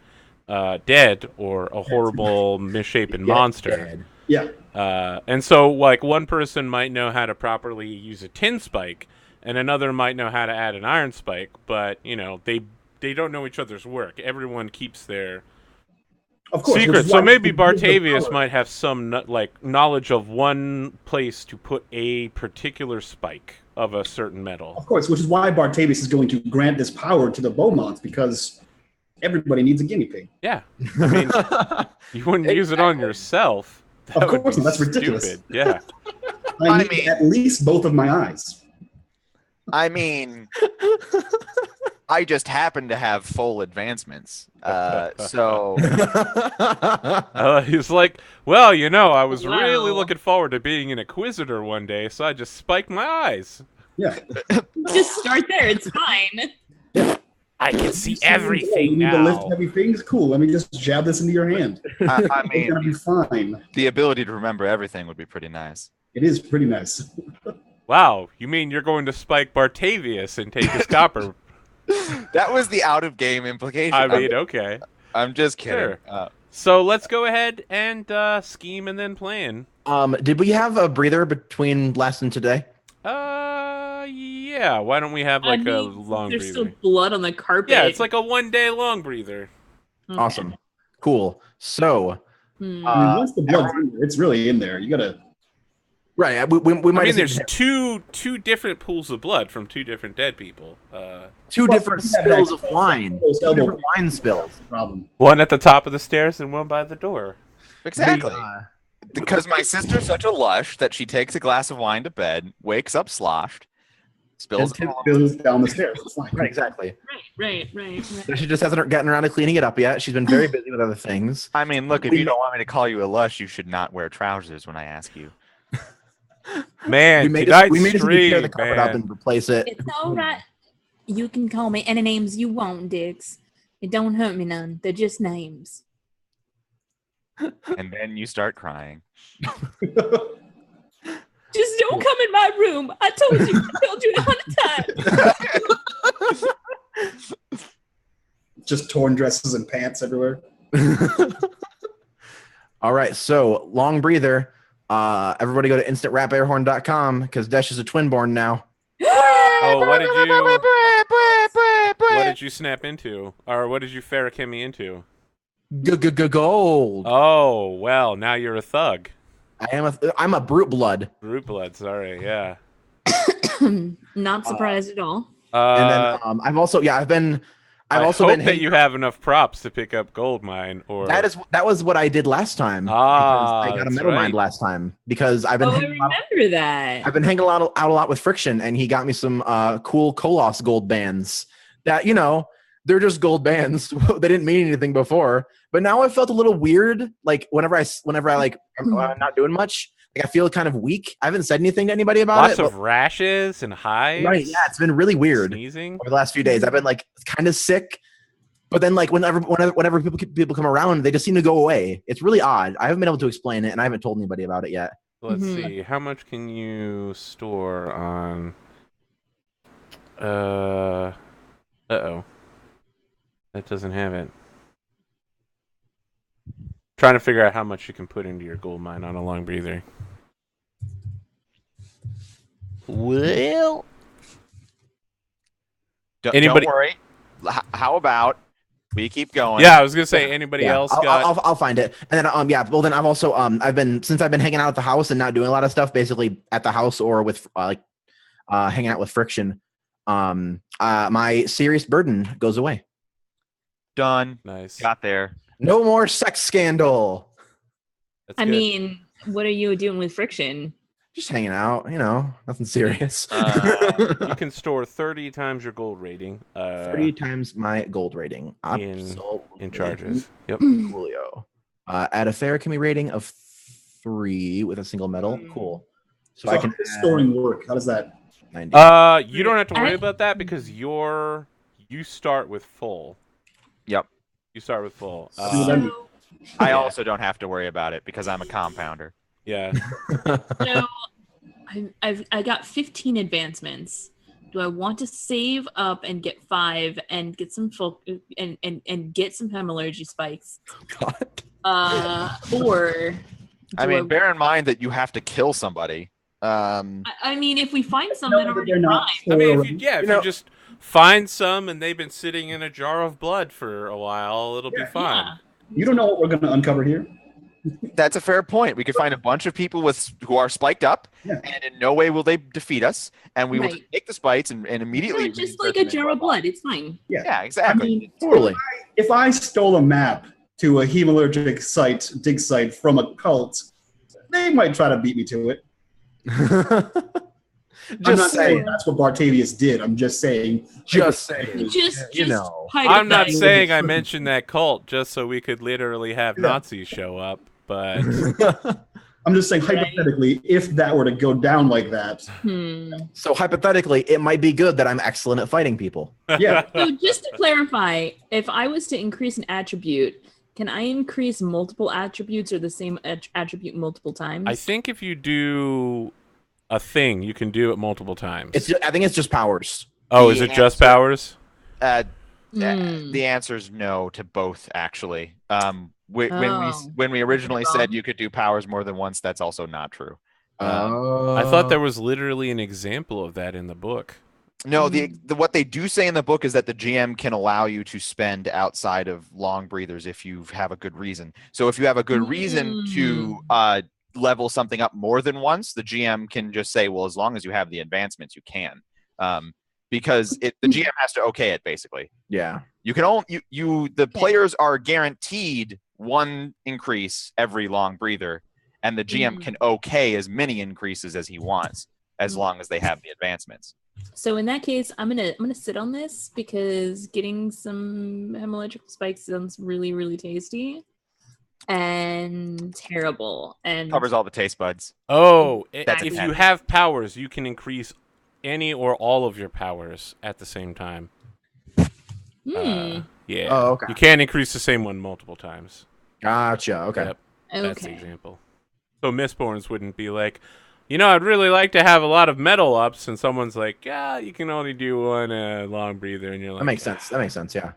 dead or a horrible misshapen monster. Dead. Yeah. And so, like, one person might know how to properly use a tin spike, and another might know how to add an iron spike, but, you know, they don't know each other's work. Everyone keeps their secrets. So maybe Bartavius might have some, knowledge of one place to put a particular spike of a certain metal. Of course, which is why Bartavius is going to grant this power to the Beaumonts, because everybody needs a guinea pig. Yeah. I mean, you wouldn't use it on yourself. Of course, that's ridiculous. Stupid. Yeah. I need at least both of my eyes. I mean, I just happen to have full advancements. So he's like, well, you know, I was really looking forward to being an Inquisitor one day, so I just spiked my eyes. Yeah. Just start there. It's fine. Yeah. I can see everything you need now. to lift heavy things? Cool. Let me just jab this into your hand. I mean, it's gonna be fine. The ability to remember everything would be pretty nice. It is pretty nice. Wow, you mean you're going to spike Bartavius and take his copper? That was the out-of-game implication. I mean, okay. I'm just kidding. Sure. So let's go ahead and scheme and then plan. Did we have a breather between last and today? Yeah. Why don't we have a long breather? There's still blood on the carpet. Yeah, it's like a 1-day long breather. Okay. Awesome. Cool. So, I mean, once the blood's in there, it's really in there. You gotta. Right. We might. I mean, there's two different pools of blood from two different dead people. Two different spills of wine. Two different wine spills. Problem. One at the top of the stairs and one by the door. Exactly. Because my sister's such a lush that she takes a glass of wine to bed, wakes up sloshed, spills down the stairs. It's fine. Right. Exactly. Right. She just hasn't gotten around to cleaning it up yet. She's been very busy with other things. I mean, look, if you don't want me to call you a lush, you should not wear trousers when I ask you. Man, we made us tear the carpet up and replace it. It's all right. You can call me any names you want, Dix. It don't hurt me none. They're just names. And then you start crying. Just don't come in my room. I told you it 100 times. Just torn dresses and pants everywhere. All right, so long breather. Everybody go to instantrapairhorn.com because Desh is a twinborn now. Oh, what did you snap into? Or what did you Farrakemi into? Gold. Oh, well, now you're a thug. I'm a brute blood. Brute blood, sorry, yeah. Not surprised at all. And then I've also been that you have enough props to pick up gold mine, or that was what I did last time. I got a metal mine last time because I've been. I remember that. I've been hanging out a lot with Friction, and he got me some cool Kolos gold bands. That they're just gold bands. They didn't mean anything before, but now I felt a little weird. Like whenever I I'm not doing much, Like, I feel kind of weak. I haven't said anything to anybody about Lots it. of rashes and hives. Right, yeah, it's been really weird Sneezing. over the last few days. I've been like kind of sick, but then like whenever people come around, they just seem to go away. It's really odd. I haven't been able to explain it, and I haven't told anybody about it yet. Let's see. How much can you store on? Uh-oh. That doesn't have it. Trying to figure out how much you can put into your gold mine on a long breather. Well, Don't worry. How about we keep going? Yeah, I was gonna say anybody else got. I'll find it, and then well then I've also I've been hanging out at the house and not doing a lot of stuff, basically at the house or with hanging out with Friction. My serious burden goes away. Done. Nice. Got there. No more sex scandal. That's I good. mean, what are you doing with Friction? Just hanging out, nothing serious. You can store 30 times your gold rating. 30 times my gold rating. In charges. Yep. Coolio. At a fair can be rating of 3 with a single medal. Cool. So I can how does storing work? How does that? 90. You don't have to worry about that because you start with full. Yep. You start with full. So, I also don't have to worry about it because I'm a compounder. Yeah. so I got 15 advancements. Do I want to save up and get 5 and get some and get some hemorrhagy spikes? God. Or I mean, bear in mind that you have to kill somebody. I mean, if we find some that are they're not. fine. I mean, if you just find some and they've been sitting in a jar of blood for a while, it'll be fine. Yeah. You don't know what we're going to uncover here. That's a fair point. We could find a bunch of people who are spiked up, and in no way will they defeat us. And we will Right. take the spikes and immediately Yeah, just like a jar of blood. It's fine. Yeah, exactly. I mean, Totally. if I stole a map to a hemalurgic dig site from a cult, they might try to beat me to it. I'm not saying that's what Bartavius did. I'm just saying. Just saying. Just I'm not hypothetically. saying I mentioned that cult just so we could literally have Nazis show up, but I'm just saying hypothetically, if that were to go down like that. So hypothetically, it might be good that I'm excellent at fighting people. Yeah. So just to clarify, if I was to increase an attribute, can I increase multiple attributes or the same attribute multiple times? I think if you do a thing, you can do it multiple times. I think it's just powers. Oh, is it just powers? The answer is no to both, actually. When we originally said you could do powers more than once, that's also not true. I thought there was literally an example of that in the book. No, what they do say in the book is that the GM can allow you to spend outside of long breathers if you have a good reason. So if you have a good reason to level something up more than once, the GM can just say, well, as long as you have the advancements, you can. Because the GM has to okay it, basically. Yeah. You can only the players are guaranteed 1 increase every long breather, and the GM can okay as many increases as he wants, as long as they have the advancements. So in that case, I'm gonna sit on this because getting some hemorrhagic spikes sounds really, really tasty and terrible. And Covers all the taste buds. Oh, That's if a you have powers, you can increase any or all of your powers at the same time. Yeah. Oh, okay. You can't increase the same one multiple times. Gotcha. Okay. Yep. That's the okay. example. So Mistborns wouldn't be like, I'd really like to have a lot of metal ups, and someone's like, yeah, you can only do 1 long breather, and you're like, That makes sense. Yeah.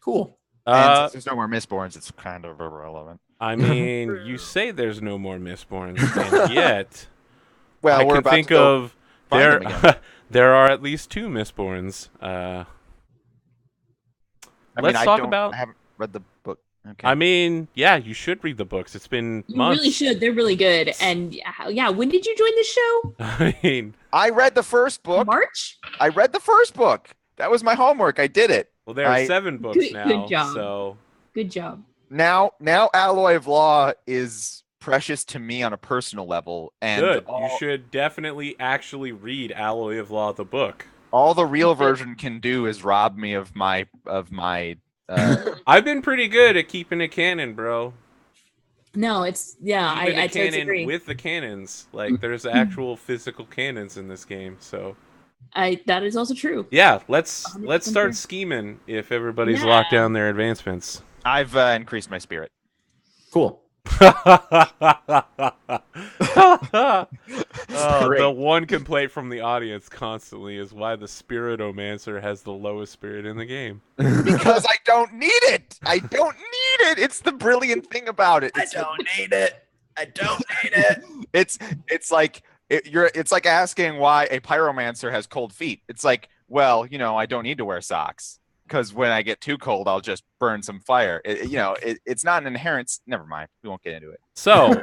Cool. And since there's no more Mistborns, it's kind of irrelevant. I mean, you say there's no more Mistborns, and yet, Well, I we're can about think to go of find them again. there are at least 2 Mistborns. Let's talk about. I haven't read the book. Okay. I mean, yeah, you should read the books. It's been You months. really should. They're really good. And yeah, when did you join the show? I mean, I read the first book. March? I read the first book. That was my homework. I did it. well, there are 7 books Good now. job. So Good job. Now Alloy of Law is precious to me on a personal level, and good. You should definitely actually read Alloy of Law, the book. all the real version can do is rob me of my I've been pretty good at keeping it canon, bro. No, it's yeah. Even I a totally cannon agree. with the cannons. Like there's actual physical cannons in this game. So That is also true. yeah, let's 100% start true. scheming if everybody's Yeah. locked down their advancements. I've increased my spirit. Cool. The one complaint from the audience constantly is why the Spiritomancer has the lowest spirit in the game. Because I don't need it. I don't need it. It's the brilliant thing about it. I don't need it. I don't need it. It's like it's like asking why a pyromancer has cold feet. It's like, well, I don't need to wear socks because when I get too cold, I'll just burn some fire. It's not an inherent. Never mind. We won't get into it. So,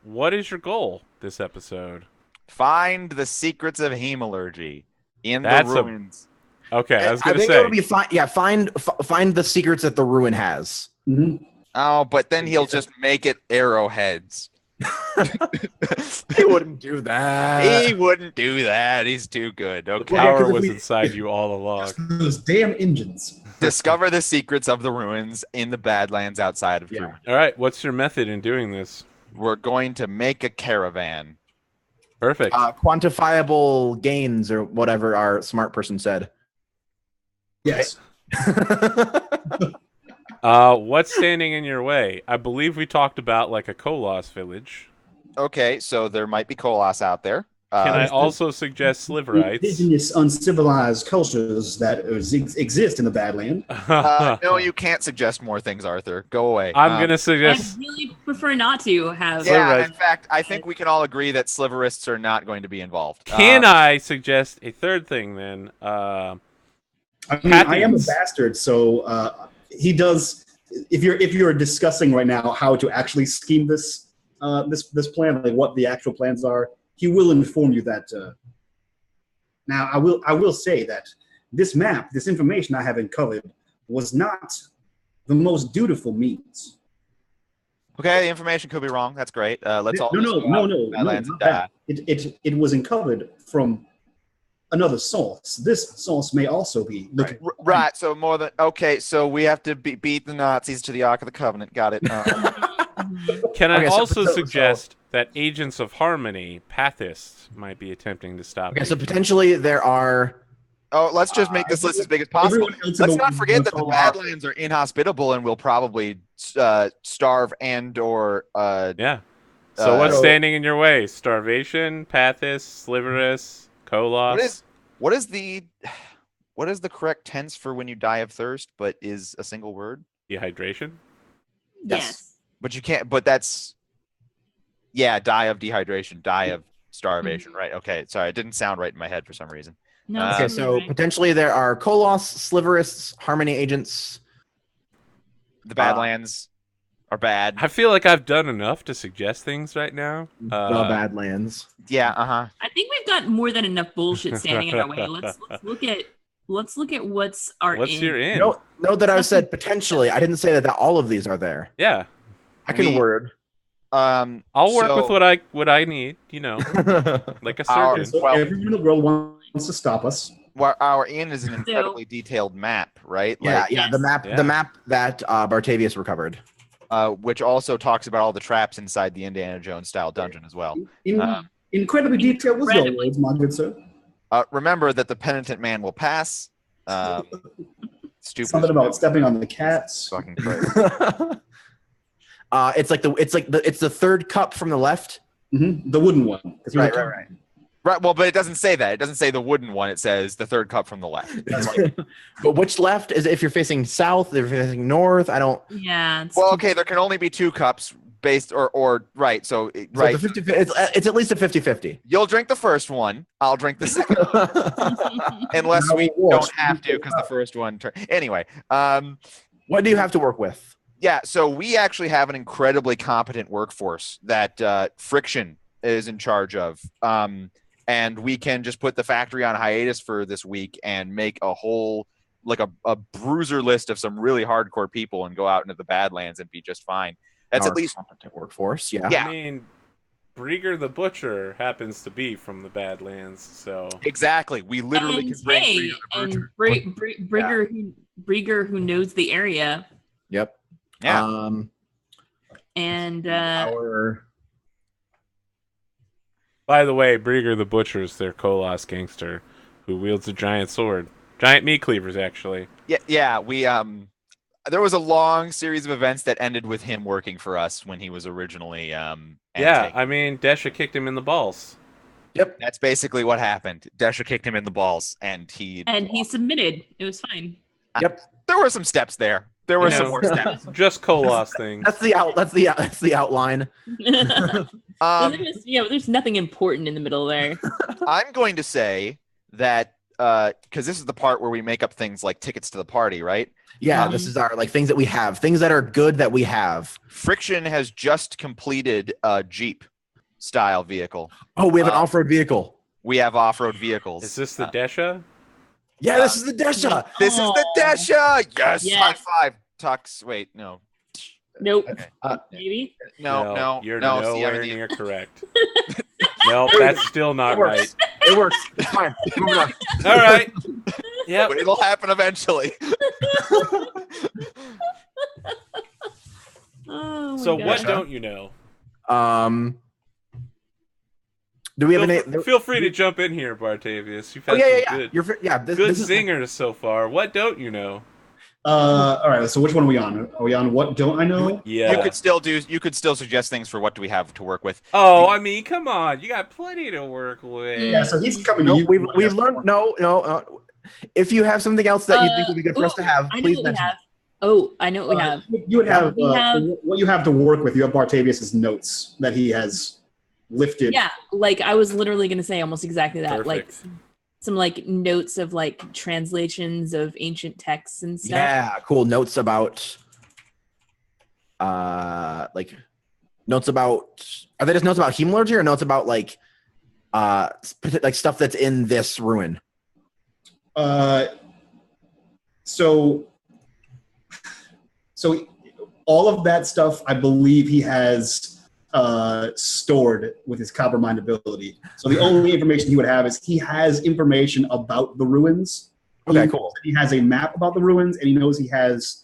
what is your goal this episode? Find the secrets of hemalurgy in That's the ruins. Okay, I was I gonna think say. it'll be fine. Yeah, find the secrets that the ruin has. Mhm. Oh, but then he'll just make it arrowheads. He wouldn't do that. He wouldn't do that. He's too good. Okay. Yeah, 'cause Power if was we- inside you all along. Those damn engines. Discover the secrets of the ruins in the Badlands outside of Yeah. Truman. All right, what's your method in doing this? We're going to make a caravan. Perfect. Quantifiable gains or whatever our smart person said. Yes. What's standing in your way? I believe we talked about like a Kolos village. Okay, so there might be Kolos out there. Can I also suggest Sliverites? Indigenous uncivilized cultures that exist in the Badland. no, you can't suggest more things, Arthur. Go away. I'm gonna I suggest. really prefer not to have. Yeah, Sliverites. in fact, I think we can all agree that Sliverists are not going to be involved. Can I suggest a third thing then? I mean, I am a Patents. bastard, so he does. If you're discussing right now how to actually scheme this this plan, like what the actual plans are, he will inform you that. Now, I will say that this map, this information I have uncovered, was not the most dutiful means. Okay, the information could be wrong. That's great. Let's all No, Badlands not and die. that. It was uncovered from another source. This source may also be looking. Right. So more than okay. So we have to beat the Nazis to the Ark of the Covenant. Got it. Can I Okay, also so- suggest that Agents of Harmony, Pathists, might be attempting to stop Okay, you? so potentially there are. Oh, let's just make this list as big as possible. Everyone else in Let's the not forget that the world- Badlands are inhospitable and will probably starve and or Yeah. So what's so- standing in your way? Starvation, Pathists, Sliverus, Kolos. what is the correct tense for when you die of thirst but is a single word? Dehydration? Yes. But you can't. But that's die of dehydration, die of starvation. Right? Okay. Sorry, it didn't sound right in my head for some reason. No. Okay, it's Okay, totally so right. potentially there are Kolos, Sliverists, Harmony agents. The Badlands are bad. I feel like I've done enough to suggest things right now. The Badlands. Yeah. I think we've got more than enough bullshit standing in our way. Let's look at what's our What's in. your in? Note that I said potentially. I didn't say that all of these are there. Yeah. I can We- word. I'll I'll work with what I need, like a Our- surgeon. So Well- everyone in the world wants to stop us. Our in is an incredibly detailed map, right? Yeah, Like, yeah. The map, Yeah. the map that Bartavius recovered. which also talks about all the traps inside the Indiana Jones style dungeon as well. Incredibly detailed was your Incredibly. words, my good sir. Remember that the penitent man will pass. Stupid. Something about stepping on the cats. Fucking crazy. It's the third cup from the left. The wooden one. 'Cause he was Right. Right. Well, but it doesn't say that. It doesn't say the wooden one. It says the third cup from the left. But which left is it if you're facing south? If you're facing north? I don't. Yeah. Well, okay. There can only be two cups based or right. So So right. the 50, it's at least a 50-50. You'll drink the first one. I'll drink the second, unless Now we we'll watch. don't have to because the first one. Anyway. What do you have to work with? Yeah, so we actually have an incredibly competent workforce that Friction is in charge of. And we can just put the factory on hiatus for this week and make a whole, like a bruiser list of some really hardcore people and go out into the Badlands and be just fine. That's Our at least, competent workforce. Yeah. Yeah. I mean, Brieger the Butcher happens to be from the Badlands, so exactly. We literally and can bring hey, Brieger the and Butcher. Brieger who knows the area. Yep. Yeah. And Our By the way, Brieger the Butcher is their Koloss gangster who wields a giant sword. Giant meat cleavers, actually. Yeah. We there was a long series of events that ended with him working for us when he was originally Yeah, anti. I mean, Desha kicked him in the balls. Yep. That's basically what happened. Desha kicked him in the balls, and he submitted. It was fine. Yep. There were some steps there. There were some more steps. Just Koloss things. That's the outline. There's nothing important in the middle there. I'm going to say that because this is the part where we make up things like tickets to the party, right? Yeah, this is our things that we have, things that are good that we have. Friction has just completed a Jeep style vehicle. Oh, we have an off-road vehicle. We have off-road vehicles. Is this the Desha? Yeah, this is the Desha. This is the Desha. Yes, Yeah. high five. Tux. Wait, no. Nope. Okay. Maybe. No. You're See, I nowhere mean, near correct. Nope, that's still not It works. right. It works. It's fine. Moving on. All right. Yep. it'll happen eventually. Oh, my So gosh. what don't you know? Do we have any? Feel free to jump in here, Bartavius. You've Oh had yeah. some good, This is singers so far. What don't you know? All right. So which one are we on? Are we on what don't I know? Yeah. You could still suggest things for what do we have to work with. Oh, I mean, come on. You got plenty to work with. Yeah. So he's coming No, to you. we've learned. No. If you have something else that you think would be good for us to have, I know please what we mention. have. Oh, I know what we have. You would have, We have- what you have to work with. You have Bartavius's notes that he has lifted. Yeah, like I was literally going to say almost exactly that. Like Perfect. some like notes of like translations of ancient texts and stuff. Yeah, cool. Notes about, like, notes about. Are they just notes about hemalurgy or notes about like stuff that's in this ruin? So all of that stuff, I believe he has stored with his copper mind ability. So the only information he would have is he has information about the ruins. Okay, cool. He has a map about the ruins, and he knows he has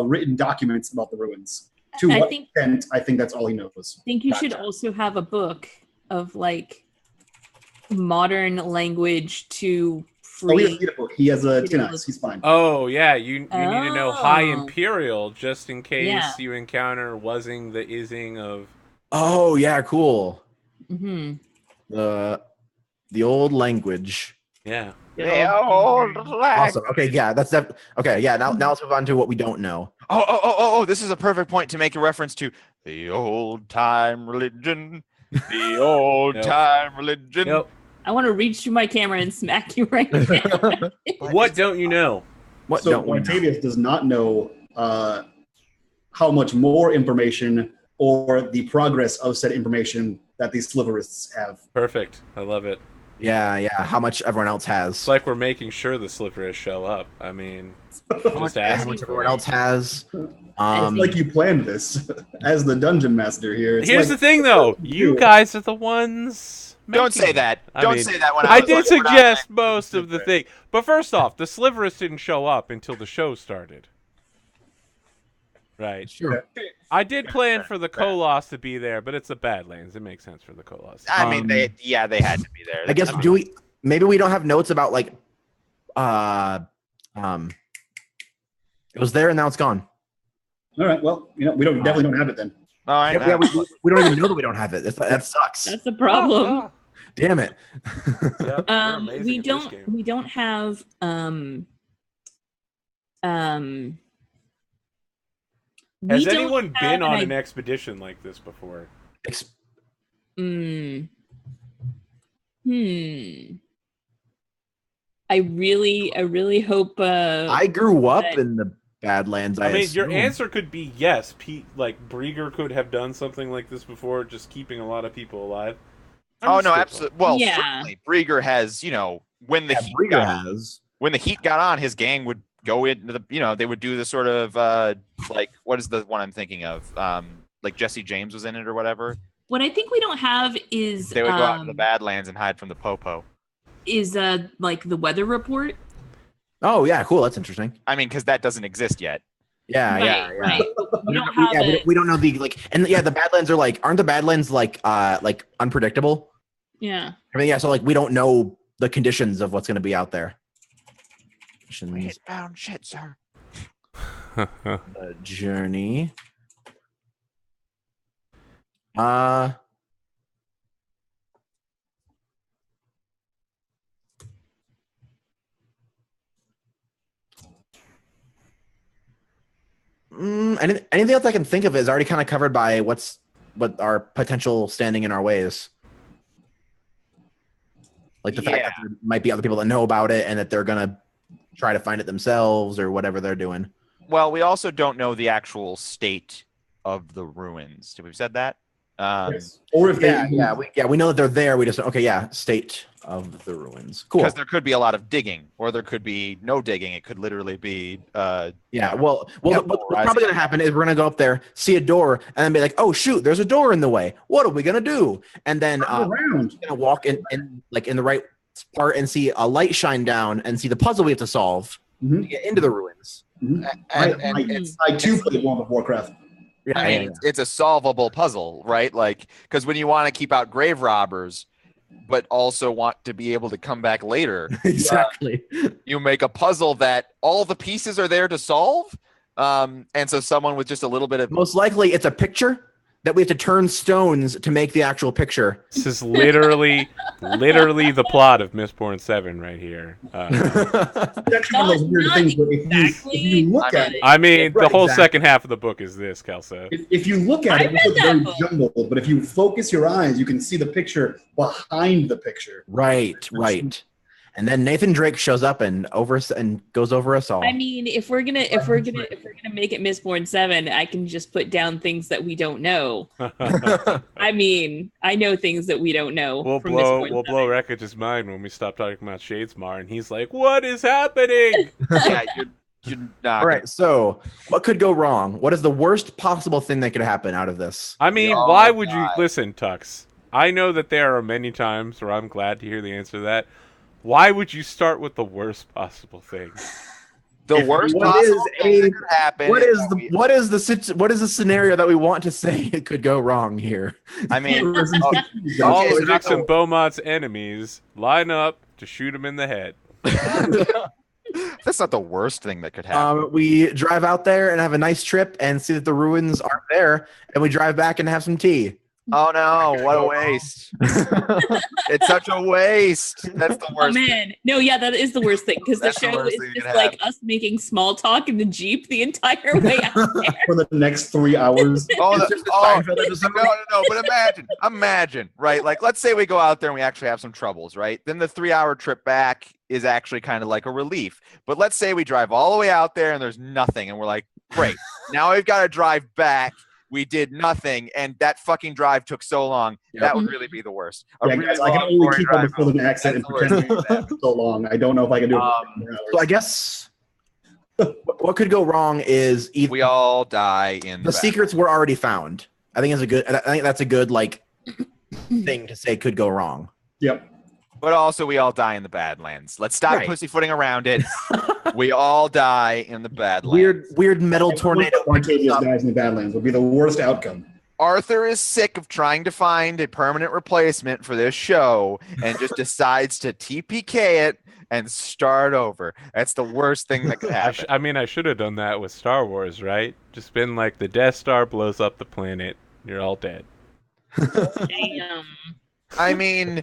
written documents about the ruins. To I what think- extent, I think that's all he knows. I think you should also have a book of like modern language to Oh, he free. has a book. He has a He tin does. eyes. He's fine. Oh, yeah. You need to know High Oh. Imperial just in case Yeah. you encounter wasing the ising of. Oh yeah, cool. Hmm. The old language. Yeah. Awesome. Okay, yeah, okay. Yeah, now let's move on to what we don't know. Oh, this is a perfect point to make a reference to the old time religion. The old Nope. time religion. Nope. I want to reach through my camera and smack you right now. What don't you know? What So don't we know? Octavius does not know how much more information or the progress of said information that these sliverists have. Perfect. I love it. Yeah. How much everyone else has. It's like we're making sure the Slipperists show up. I mean, just How asking much for everyone it. else has. It's like you planned this as the dungeon master here. It's Here's like, the thing, though. You guys are the ones. Don't making say it. that. I Don't mean, say that when I was did like, we're not suggest making most of the thing. But first off, the Sliverists didn't show up until the show started. Right. Sure. I did plan for the Koloss to be there, but it's the Badlands. It makes sense for the Koloss. I mean, they had to be there. I guess maybe we don't have notes about like it was there and now it's gone. All right, well, we definitely don't have it then. All right. Yeah, we don't even know that we don't have it. That sucks. That's the problem. Damn it. Yep, you're amazing We at this game. don't have Has we don't anyone have been on an an expedition like this before? I really hope. I grew up but- in the Badlands. I mean, your assume. answer could be yes. Like Brieger could have done something like this before, just keeping a lot of people alive. Oh no, absolutely. Well, Yeah. certainly, Brieger has. When the Yeah, heat Brieger got on, has. when the heat got on, his gang would go into the. They would do the sort of like what is the one I'm thinking of? Like Jesse James was in it or whatever. What I think we don't have is They would go out to the Badlands and hide from the popo. is like the weather report. Oh yeah, cool. That's interesting. I mean, because that doesn't exist yet. Yeah, Right, yeah. right. we don't have it. We don't know the the Badlands are aren't the Badlands like unpredictable? Yeah. I mean, so we don't know the conditions of what's going to be out there. It's bound shit, sir. Journey. Anything else I can think of is already kind of covered by what our potential standing in our ways. Like the fact that there might be other people that know about it and that they're gonna try to find it themselves or whatever they're doing. Well, we also don't know the actual state of the ruins. Did we said that? Yes. Or if we know that they're there. We just state of the ruins. Cool. Because there could be a lot of digging, or there could be no digging. It could literally be. What's probably gonna happen is we're gonna go up there, see a door, and then be like, "Oh shoot, there's a door in the way. What are we gonna do?" And then we're gonna walk in the right part and see a light shine down and see the puzzle we have to solve to get into the ruins. Mm-hmm. I too played World of Warcraft. Yeah, I mean, it's a solvable puzzle, right? Because when you want to keep out grave robbers, but also want to be able to come back later, exactly. You make a puzzle that all the pieces are there to solve, and so someone with just a little bit of most likely it's a picture that we have to turn stones to make the actual picture. This is literally the plot of Mistborn 7 right here. That's one of those weird things where if you look at it... I mean, the whole second half of the book is this, Kelsa. If you look at it, it's very jumbled, but if you focus your eyes, you can see the picture behind the picture. Right. And then Nathan Drake shows up and goes over us all. I mean, if we're gonna make it Mistborn 7, I can just put down things that we don't know. I mean, I know things that we don't know. We'll blow Wreckage's mind when we stop talking about Shadesmar, and he's like, "What is happening?" Yeah, you're not. All right, so what could go wrong? What is the worst possible thing that could happen out of this? I mean, why would you listen, Tux? I know that there are many times where I'm glad to hear the answer to that. Why would you start with the worst possible thing? The worst possible thing that could happen. What is the scenario that we want to say it could go wrong here? I mean, all of Vix and Beaumont's enemies line up to shoot him in the head. That's not the worst thing that could happen. We drive out there and have a nice trip and see that the ruins aren't there, and we drive back and have some tea. Oh no, what a waste. It's such a waste. That's the worst. Oh man. No, yeah, that is the worst thing because the show is just like us making small talk in the Jeep the entire way out there. For the next 3 hours. No, but imagine, right? Like, let's say we go out there and we actually have some troubles, right? Then the 3-hour trip back is actually kind of like a relief. But let's say we drive all the way out there and there's nothing, and we're like, great, now we've got to drive back. We did nothing, and that fucking drive took so long. Yep. That would really be the worst. Guys, I can only keep up the Southern accent and pretend that for so long. I don't know if I can do it. So I guess what could go wrong is we all die in the secrets were already found. I think that's a good thing to say could go wrong. Yep. But also, we all die in the Badlands. Let's stop pussyfooting around it. We all die in the Badlands. Weird metal tornado. Arcadius dies in the Badlands would be the worst outcome. Arthur is sick of trying to find a permanent replacement for this show and just decides to TPK it and start over. That's the worst thing that could happen. I should have done that with Star Wars, right? Just been like, the Death Star blows up the planet. You're all dead. Damn. I mean,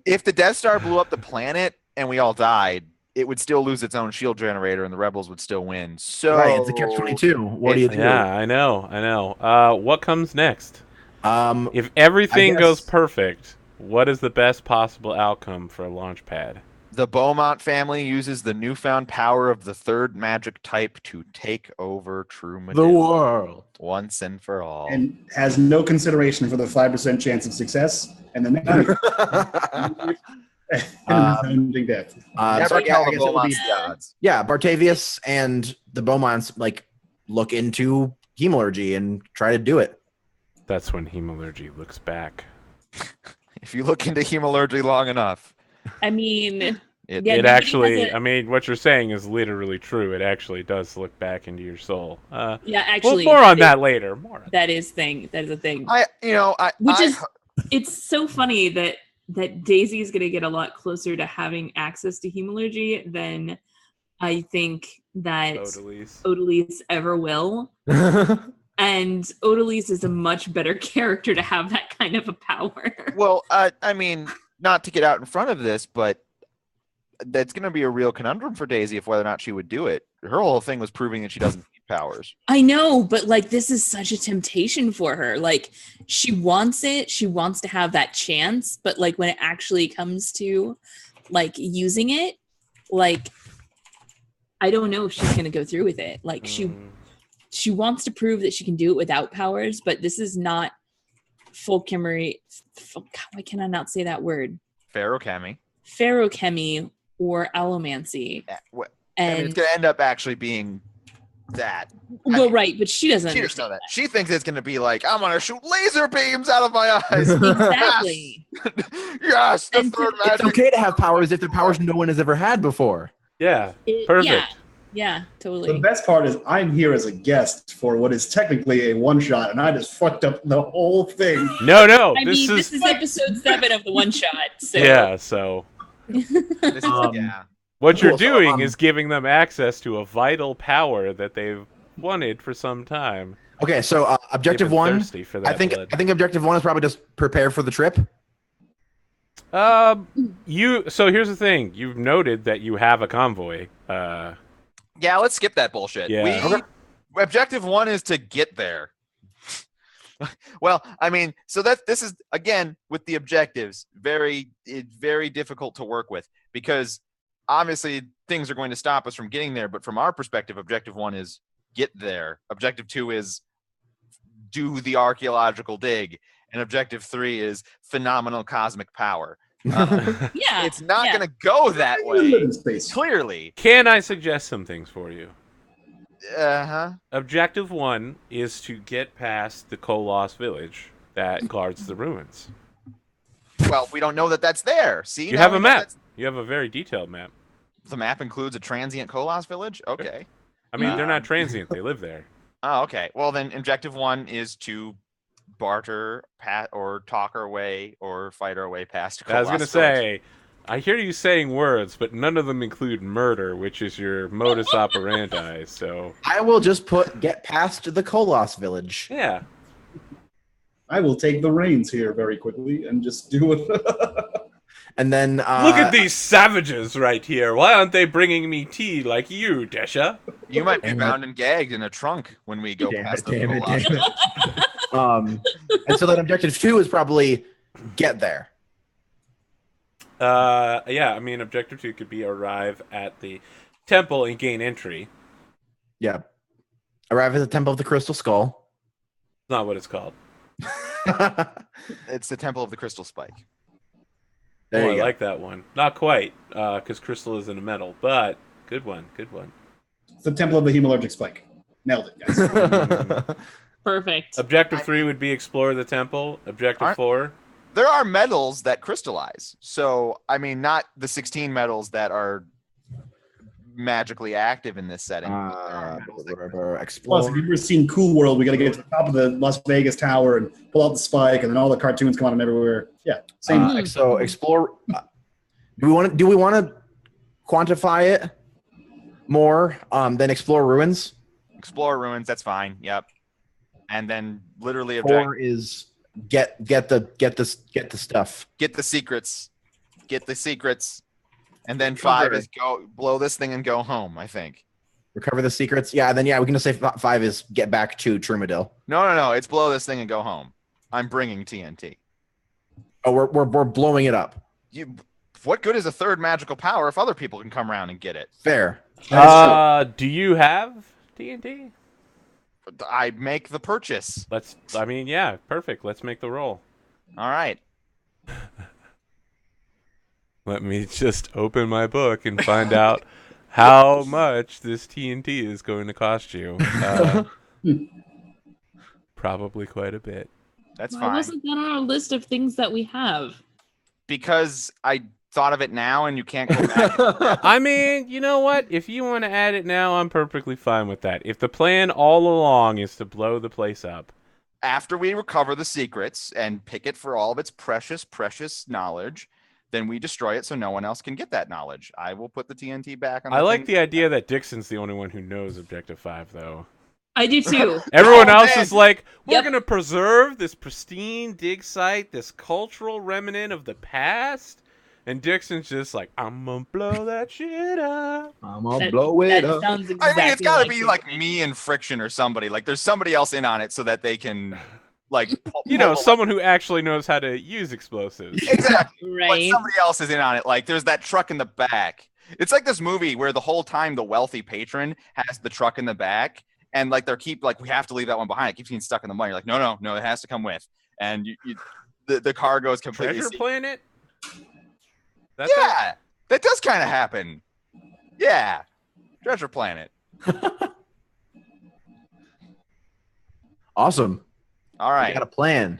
if the Death Star blew up the planet and we all died, it would still lose its own shield generator and the rebels would still win. So it's a catch-22. What do you do? Yeah, I know. What comes next? If everything goes perfect, what is the best possible outcome for a launch pad? The Beaumont family uses the newfound power of the third magic type to take over True the world once and for all. And has no consideration for the 5% chance of success and the resounding death. Bartavius and the Beaumonts look into hemalurgy and try to do it. That's when hemalurgy looks back. If you look into hemalurgy long enough. I mean, Yeah, It nobody actually, has a- I mean, what you're saying is literally true. It actually does look back into your soul. Yeah, Well, actually, more on that later. More on that is a thing. It's so funny that Daisy is going to get a lot closer to having access to hemalurgy than I think that Odalys. Odalys ever will. And Odalys is a much better character to have that kind of a power. Well, I mean, not to get out in front of this, but that's going to be a real conundrum for Daisy of whether or not she would do it. Her whole thing was proving that she doesn't need powers. I know, but like this is such a temptation for her. Like she wants it, she wants to have that chance, but like when it actually comes to like using it, like I don't know if she's going to go through with it. Like she wants to prove that she can do it without powers, but this is not Folkchemery. Why can I not say that word? Ferochemy or allomancy. And it's going to end up actually being that. Well, right, but she doesn't. She doesn't know that. She thinks it's going to be like, I'm going to shoot laser beams out of my eyes. Exactly. Yes, the third magic. It's okay to have powers if they're powers no one has ever had before. Yeah, perfect. Yeah, totally. The best part is I'm here as a guest for what is technically a one-shot, and I just fucked up the whole thing. No, this is episode 7 of the one-shot. So. Yeah, so... What you're doing is giving them access to a vital power that they've wanted for some time. Okay, so objective 1, I think objective 1 is probably just prepare for the trip. So here's the thing. You've noted that you have a convoy. Yeah, let's skip that bullshit. Yeah. Objective 1 is to get there. Well, I mean, so this is again with the objectives very difficult to work with because obviously things are going to stop us from getting there. But from our perspective, objective 1 is get there. Objective 2 is do the archaeological dig, and objective 3 is phenomenal cosmic power. It's not going to go that way. Clearly. Can I suggest some things for you? Uh-huh. Objective 1 is to get past the Kolos village that guards the ruins. Well, we don't know that that's there. See, you have a map. You have a very detailed map. The map includes a transient Kolos village? Okay. I mean, they're not transient. They live there. Oh, okay. Well, then objective 1 is to barter, or talk our way, or fight our way past Kolos. I was going to say, I hear you saying words, but none of them include murder, which is your modus operandi, so... I will just get past the Kolos village. Yeah. I will take the reins here very quickly and just do it. And then... Look at these savages right here. Why aren't they bringing me tea like you, Desha? You might be bound and gagged in a trunk when we go past the Kolos. And so then objective 2 is probably get there. Yeah, I mean, objective 2 could be arrive at the temple and gain entry. Yeah. Arrive at the Temple of the Crystal Skull. That's not what it's called. It's the Temple of the Crystal Spike. I like that one. Not quite, because crystal is in a metal, but good one, good one. It's the Temple of the Hemalurgic Spike. Nailed it, guys. Perfect. Objective 3 would be explore the temple. Objective 4... There are metals that crystallize. So, I mean, not the 16 metals that are magically active in this setting. Plus, if you've ever seen Cool World, we got to get to the top of the Las Vegas Tower and pull out the spike, and then all the cartoons come on everywhere. Yeah, same. So explore. Do we want to quantify it more than explore ruins? Explore ruins. That's fine. Yep. And then literally, 4 is get the stuff. Get the secrets. Get the secrets. And then 5 is go blow this thing and go home, I think. Recover the secrets. Yeah, then we can just say 5 is get back to Trumadil. No. It's blow this thing and go home. I'm bringing TNT. Oh, we're blowing it up. What good is a third magical power if other people can come around and get it? Fair. Do you have TNT? I make the purchase. Yeah, perfect. Let's make the roll. All right. Let me just open my book and find out how much this TNT is going to cost you. Probably quite a bit. That's Why fine. wasn't that on our list of things that we have? Because I thought of it now and you can't go back. I mean, you know what? If you want to add it now, I'm perfectly fine with that. If the plan all along is to blow the place up. After we recover the secrets and pick it for all of its precious, precious knowledge, then we destroy it so no one else can get that knowledge. I will put the TNT back on the I like thing. the idea that Dixon's the only one who knows Objective 5, though. I do too. Everyone Oh, else man. is like, we're Yep. going to preserve this pristine dig site, this cultural remnant of the past. And Dixon's just like, I'm going to blow that shit up. I'm gonna That- blow it That up. sounds exactly I mean, it's got to be it. like me and Friction or somebody. Like, there's somebody else in on it so that they can, like, You know, pull- someone who actually knows how to use explosives. Exactly. But Right. somebody else is in on it. Like, there's that truck in the back. It's like this movie where the whole time the wealthy patron has the truck in the back, and like we have to leave that one behind. It keeps getting stuck in the mud. You're like, no, it has to come with. And the car goes completely. Treasure Planet? Yeah, that does kind of happen. Yeah, Treasure Planet. Awesome. All I right. got a plan.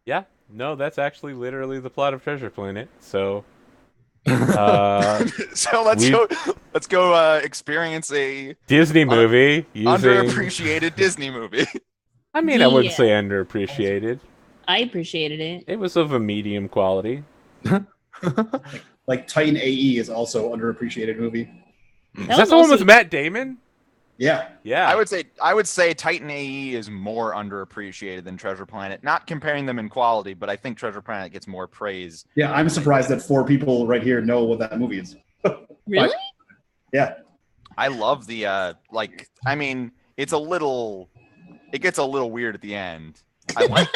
Yeah. No, that's actually literally the plot of Treasure Planet. So, So let's go experience a Disney movie using... underappreciated Disney movie. I mean, I wouldn't Yeah. say underappreciated. I appreciated it. It was of a medium quality. Like Titan AE is also underappreciated movie. Is That that was the one also- with Matt Damon? Yeah. Yeah. I would say Titan AE is more underappreciated than Treasure Planet. Not comparing them in quality, but I think Treasure Planet gets more praise. Yeah, I'm surprised that 4 people right here know what that movie is. Really? Yeah. I love the I mean, it gets a little weird at the end. I like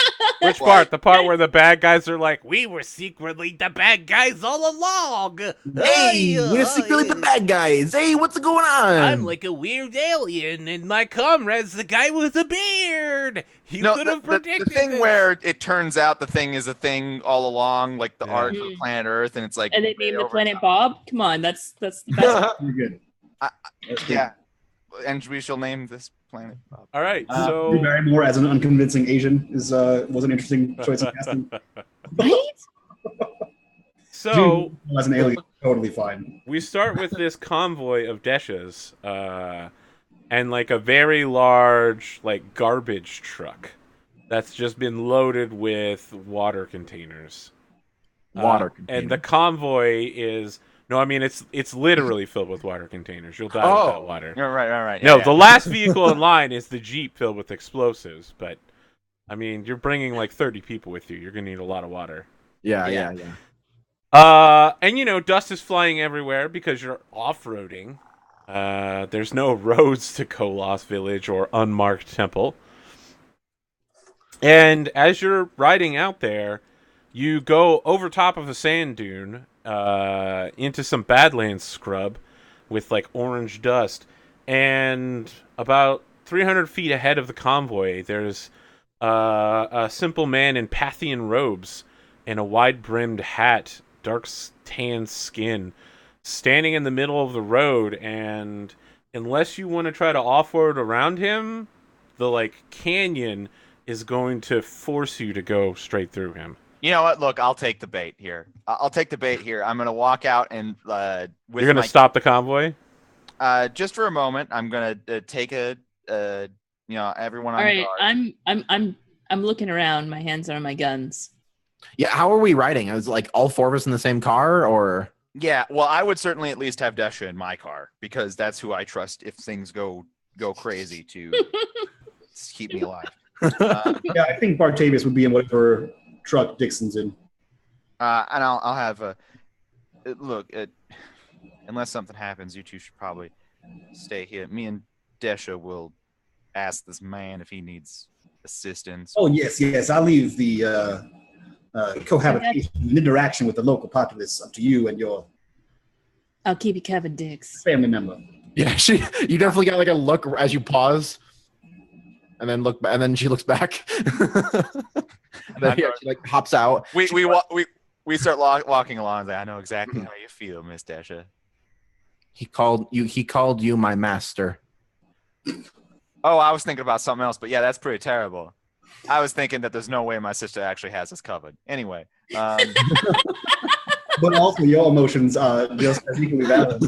Which part? The part where the bad guys are like, we were secretly the bad guys all along. Hey, we're secretly the bad guys. Hey, what's going on? I'm like a weird alien, and my comrade's the guy with a beard. You could have predicted the thing this. where it turns out the thing is a thing all along, like the Yeah. art of planet Earth, and it's like And they way named the over planet top. Bob? Come on, that's the best. Pretty good. Yeah, and we shall name this planet Bob. All right, Drew so Barrymore as an unconvincing Asian was an interesting choice of casting. Right? so Dude, as an alien, totally fine. we start with this convoy of Deshas, and like a very large like garbage truck that's just been loaded with water containers. Water And the container. convoy is no, I mean it's literally filled with water containers. You'll die Oh. without water. You're right. No, Yeah, the last vehicle in line is the Jeep filled with explosives, but I mean, you're bringing like 30 people with you. You're going to need a lot of water. Yeah. And you know, dust is flying everywhere because you're off-roading. There's no roads to Kolos Village or Unmarked Temple. And as you're riding out there, you go over top of a sand dune into some Badlands scrub with like orange dust. And about 300 feet ahead of the convoy, there's a simple man in Pathian robes and a wide-brimmed hat, dark tan skin, standing in the middle of the road. And unless you want to try to off-road around him, the like canyon is going to force you to go straight through him. You know what? Look, I'll take the bait here. I'll take the bait here. I'm gonna walk out and with You're going to stop the convoy? just for a moment. I'm gonna take everyone on All right, guard. I'm looking around. My hands are on my guns. Yeah, how are we riding? I was like all 4 of us in the same car, or Yeah, well, I would certainly at least have Desha in my car because that's who I trust if things go crazy to keep me alive. Yeah, I think Bartavius would be in whatever truck Dixon's in. And I'll have look. Unless something happens, you two should probably stay here. Me and Desha will ask this man if he needs assistance. Oh yes. I'll leave the cohabitation and interaction with the local populace up to you and your I'll keep you Kevin Dix. family member. yeah, you definitely got like a look as you pause, and then look, and then she looks back, and then she like hops out. We start walking along. I know exactly how you feel, Miss Desha. He called you my master. Oh, I was thinking about something else, but yeah, that's pretty terrible. I was thinking that there's no way my sister actually has us covered. Anyway. But also, your emotions are just as equally valid.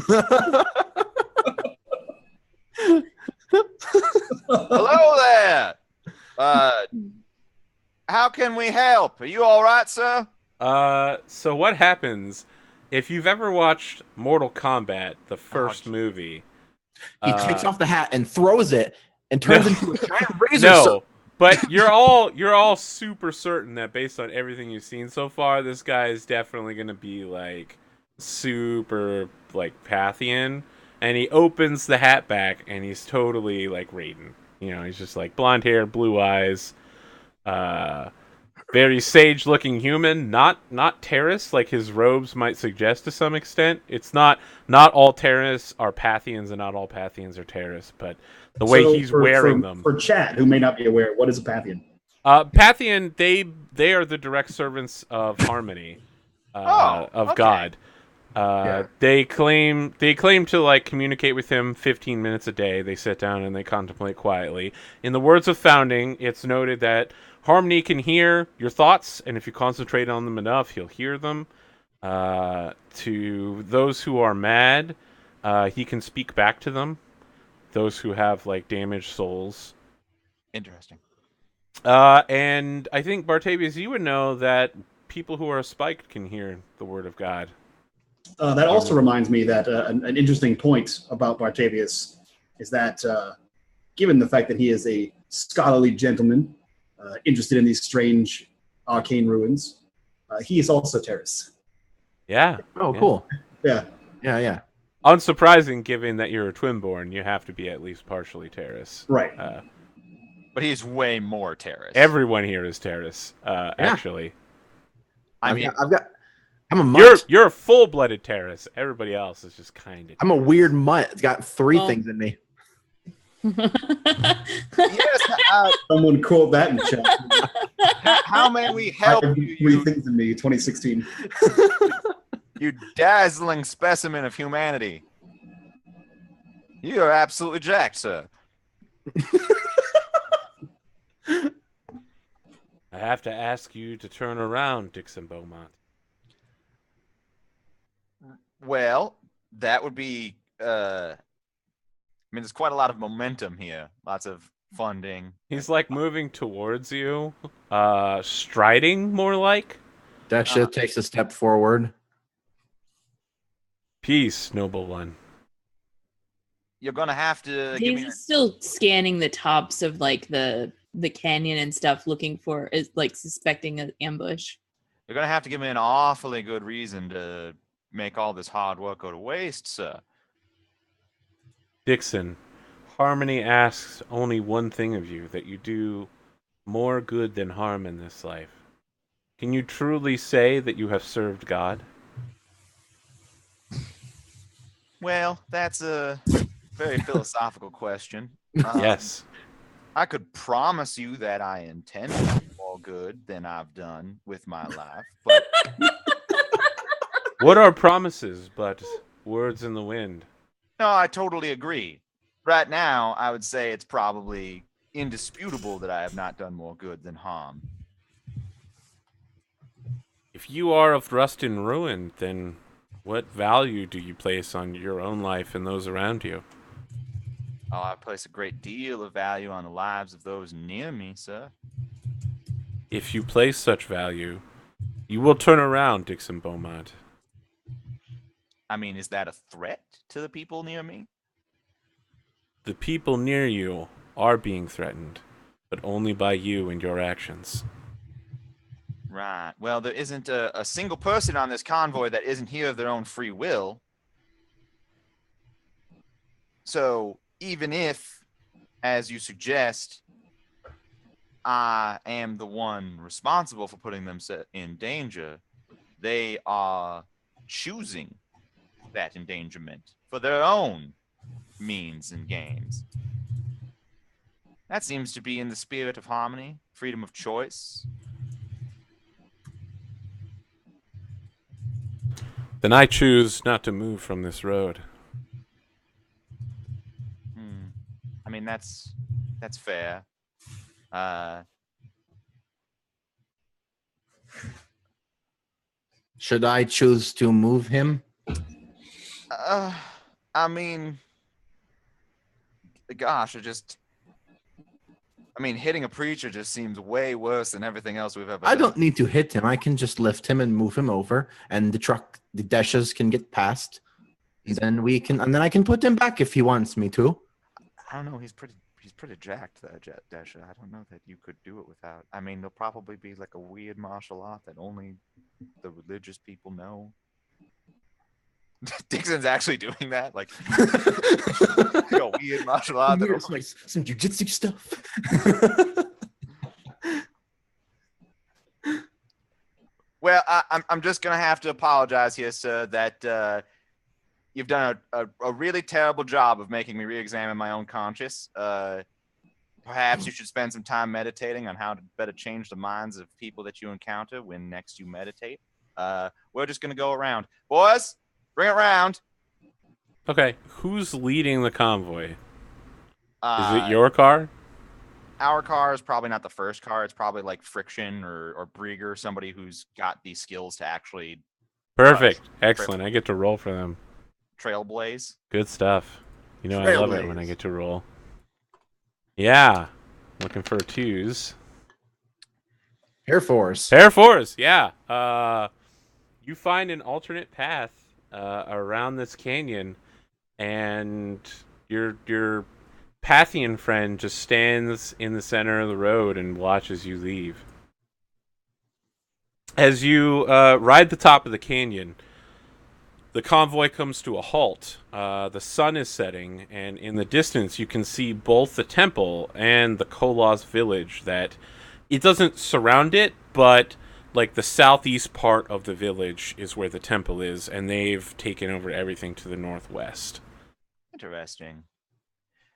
Hello there. How can we help? Are you all right, sir? So what happens if you've ever watched Mortal Kombat, the first movie? He takes off the hat and throws it and turns into a giant razor. No, but you're all super certain that based on everything you've seen so far, this guy is definitely gonna be like super like Pathian. And he opens the hat back, and he's totally like Raiden. You know, he's just like blonde hair, blue eyes, very sage-looking human. Not Terrace, like his robes might suggest to some extent. It's not all Terrace are Pathians, and not all Pathians are Terrace. But the way he's wearing them. For chat, who may not be aware, what is a Pathian? Pathian, they are the direct servants of Harmony, of God. They claim to like communicate with him 15 minutes a day. They sit down and they contemplate quietly. In the words of Founding, it's noted that Harmony can hear your thoughts, and if you concentrate on them enough, he'll hear them. To those who are mad, he can speak back to them. Those who have like damaged souls. Interesting. And I think Bartavius, you would know that people who are spiked can hear the word of God. That also reminds me that an interesting point about Bartavius is that, given the fact that he is a scholarly gentleman interested in these strange arcane ruins, he is also Terrace. Yeah. Oh, yeah. cool. Yeah. Yeah. Unsurprising, given that you're a twin-born, you have to be at least partially Terrace. Right. But he's way more Terrace. Everyone here is Terrace, actually. I'm a mutt. You're a full-blooded Terrace. Everybody else is just kind of. I'm a weird mutt. It's got three things in me. Yes. Someone quote that in chat. How may we help Three things in me, 2016. You dazzling specimen of humanity. You are absolutely jacked, sir. I have to ask you to turn around, Dixon Beaumont. Well, that would be. I mean, there's quite a lot of momentum here. Lots of funding. He's like moving towards you, striding more like. Daksha takes a step forward. Peace, noble one. You're gonna have to. He's still scanning the tops of like the canyon and stuff, looking for like suspecting an ambush. You're gonna have to give me an awfully good reason to make all this hard work go to waste, sir. Dixon, Harmony asks only one thing of you, that you do more good than harm in this life. Can you truly say that you have served God? Well, that's a very philosophical question. Yes. I could promise you that I intend to do more good than I've done with my life, but What are promises but words in the wind? no, I totally agree. Right now, I would say it's probably indisputable that I have not done more good than harm. If you are of rust and ruin, then what value do you place on your own life and those around you? Oh, I place a great deal of value on the lives of those near me, sir. If you place such value, you will turn around, Dixon Beaumont. I mean, is that a threat to the people near me? The people near you are being threatened, but only by you and your actions. Right. Well, there isn't a single person on this convoy that isn't here of their own free will. So even if, as you suggest, I am the one responsible for putting them in danger, they are choosing that endangerment for their own means and gains. That seems to be in the spirit of harmony, freedom of choice. Then I choose not to move from this road. I mean, that's fair. Should I choose to move him? I mean, gosh, hitting a preacher just seems way worse than everything else we've ever done. I don't need to hit him. I can just lift him and move him over, and the dashes can get past. And then I can put him back if he wants me to. I don't know. He's pretty jacked, Desha. I don't know that you could do it without. I mean, there'll probably be like a weird martial art that only the religious people know. Dixon's actually doing that, like a weird martial art. Some jujitsu stuff. Well, I'm just gonna have to apologize here, sir, that you've done a really terrible job of making me re-examine my own conscience. Perhaps you should spend some time meditating on how to better change the minds of people that you encounter when next you meditate. We're just gonna go around, boys. Bring it around. Okay, who's leading the convoy? Is it your car? Our car is probably not the first car. It's probably like Friction or Brieger, somebody who's got these skills to actually. Perfect. Excellent. I get to roll for them. Trailblaze. Good stuff. You know, I love it when I get to roll. Yeah. Looking for twos. Air Force. Yeah. You find an alternate path around this canyon, and your Pathian friend just stands in the center of the road and watches you leave. As you ride the top of the canyon, the convoy comes to a halt. The sun is setting, and in the distance you can see both the temple and the Kolos village. That it doesn't surround it, but like the southeast part of the village is where the temple is, and they've taken over everything to the northwest. Interesting.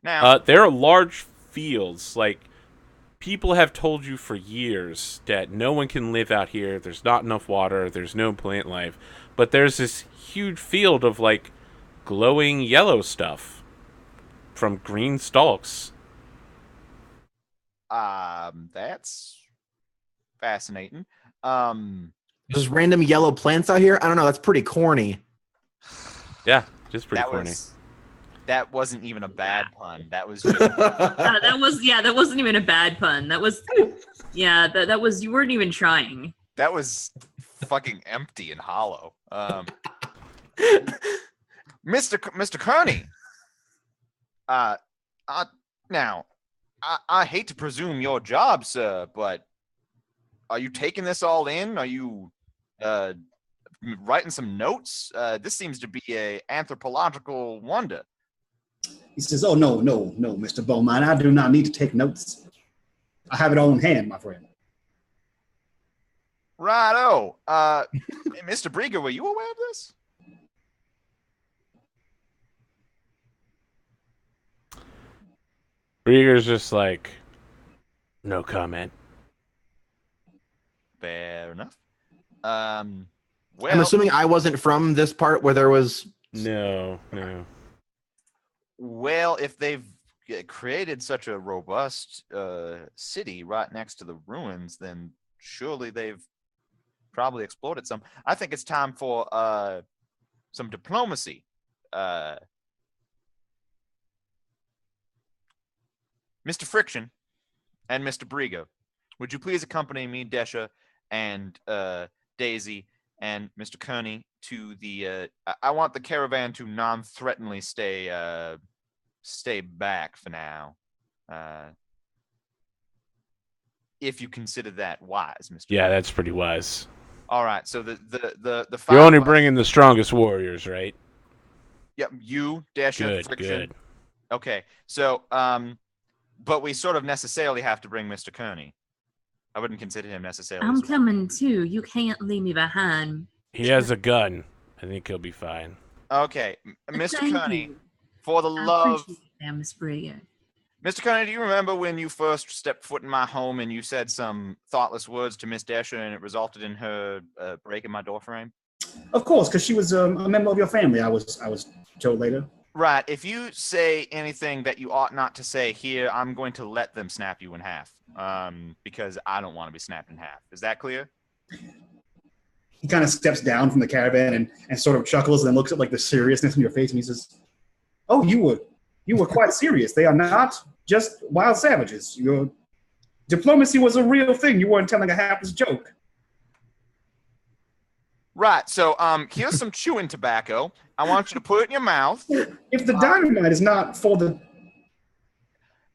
Now, there are large fields. Like, people have told you for years that no one can live out here. There's not enough water. There's no plant life. But there's this huge field of, like, glowing yellow stuff from green stalks. That's fascinating. Just random yellow plants out here? I don't know. That's pretty corny. Yeah, just pretty corny. That wasn't even a bad pun. That was just... that wasn't even a bad pun. That was that was, you weren't even trying. That was fucking empty and hollow. Mr. Kearney. Now, I hate to presume your job, sir, but are you taking this all in? Are you writing some notes? This seems to be a anthropological wonder. He says, "Oh, no, Mr. Beaumont. I do not need to take notes. I have it all in hand, my friend." Righto. Mr. Brieger, were you aware of this? Brieger's just like, no comment. Fair enough. I'm assuming I wasn't from this part where there was... No. Well, if they've created such a robust city right next to the ruins, then surely they've probably exploited some. I think it's time for some diplomacy. Mr. Friction and Mr. Brieger, would you please accompany me, Desha, and Daisy, and Mr. Kearney to the... I want the caravan to non-threateningly stay back for now. If you consider that wise, Mr. Yeah, that's pretty wise. All right, so the You're only bringing the strongest warriors, right? Yep, you, Desha, Friction. Good. Okay, so but we sort of necessarily have to bring Mr. Kearney. I wouldn't consider him necessarily. I'm coming too. You can't leave me behind. He has a gun. I think he'll be fine. Okay, Mr. Kearney, You. for the love... Miss Brieger. Mr. Kearney, do you remember when you first stepped foot in my home and you said some thoughtless words to Miss Desha and it resulted in her breaking my door frame? Of course, because she was a member of your family. I was told later. Right. If you say anything that you ought not to say here, I'm going to let them snap you in half. Because I don't want to be snapped in half. Is that clear? he kind of steps down from the caravan and sort of chuckles and then looks at like the seriousness in your face and he says, "Oh, you were quite serious. They are not just wild savages. Your diplomacy was a real thing. You weren't telling a hapless joke." Right. So here's some chewing tobacco. I want you to put it in your mouth. If the dynamite is not for the...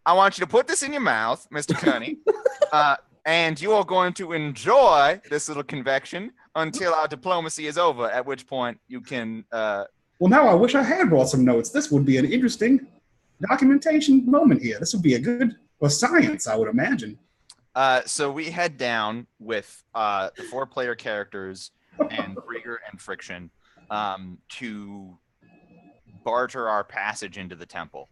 I want you to put this in your mouth, Mr. Kearney, and you are going to enjoy this little convection until our diplomacy is over, at which point you can... Well, now I wish I had brought some notes. This would be an interesting documentation moment here. This would be a good... for science, I would imagine. So we head down with the 4-player characters and Brieger and Friction to barter our passage into the temple.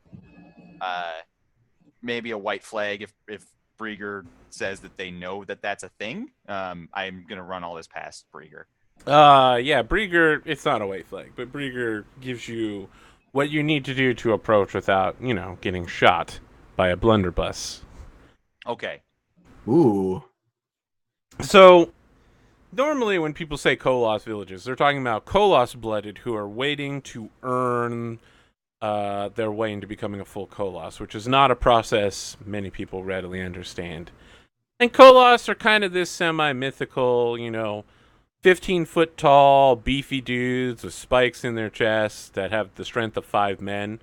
Maybe a white flag if Brieger says that they know that that's a thing. I'm going to run all this past Brieger. Yeah, Brieger, it's not a white flag, but Brieger gives you what you need to do to approach without, getting shot by a blunderbuss. Okay. Ooh. So, normally when people say Koloss villages, they're talking about Koloss-blooded who are waiting to earn their way into becoming a full Koloss, which is not a process many people readily understand. And Koloss are kind of this semi-mythical, 15-foot tall, beefy dudes with spikes in their chests that have the strength of 5 men.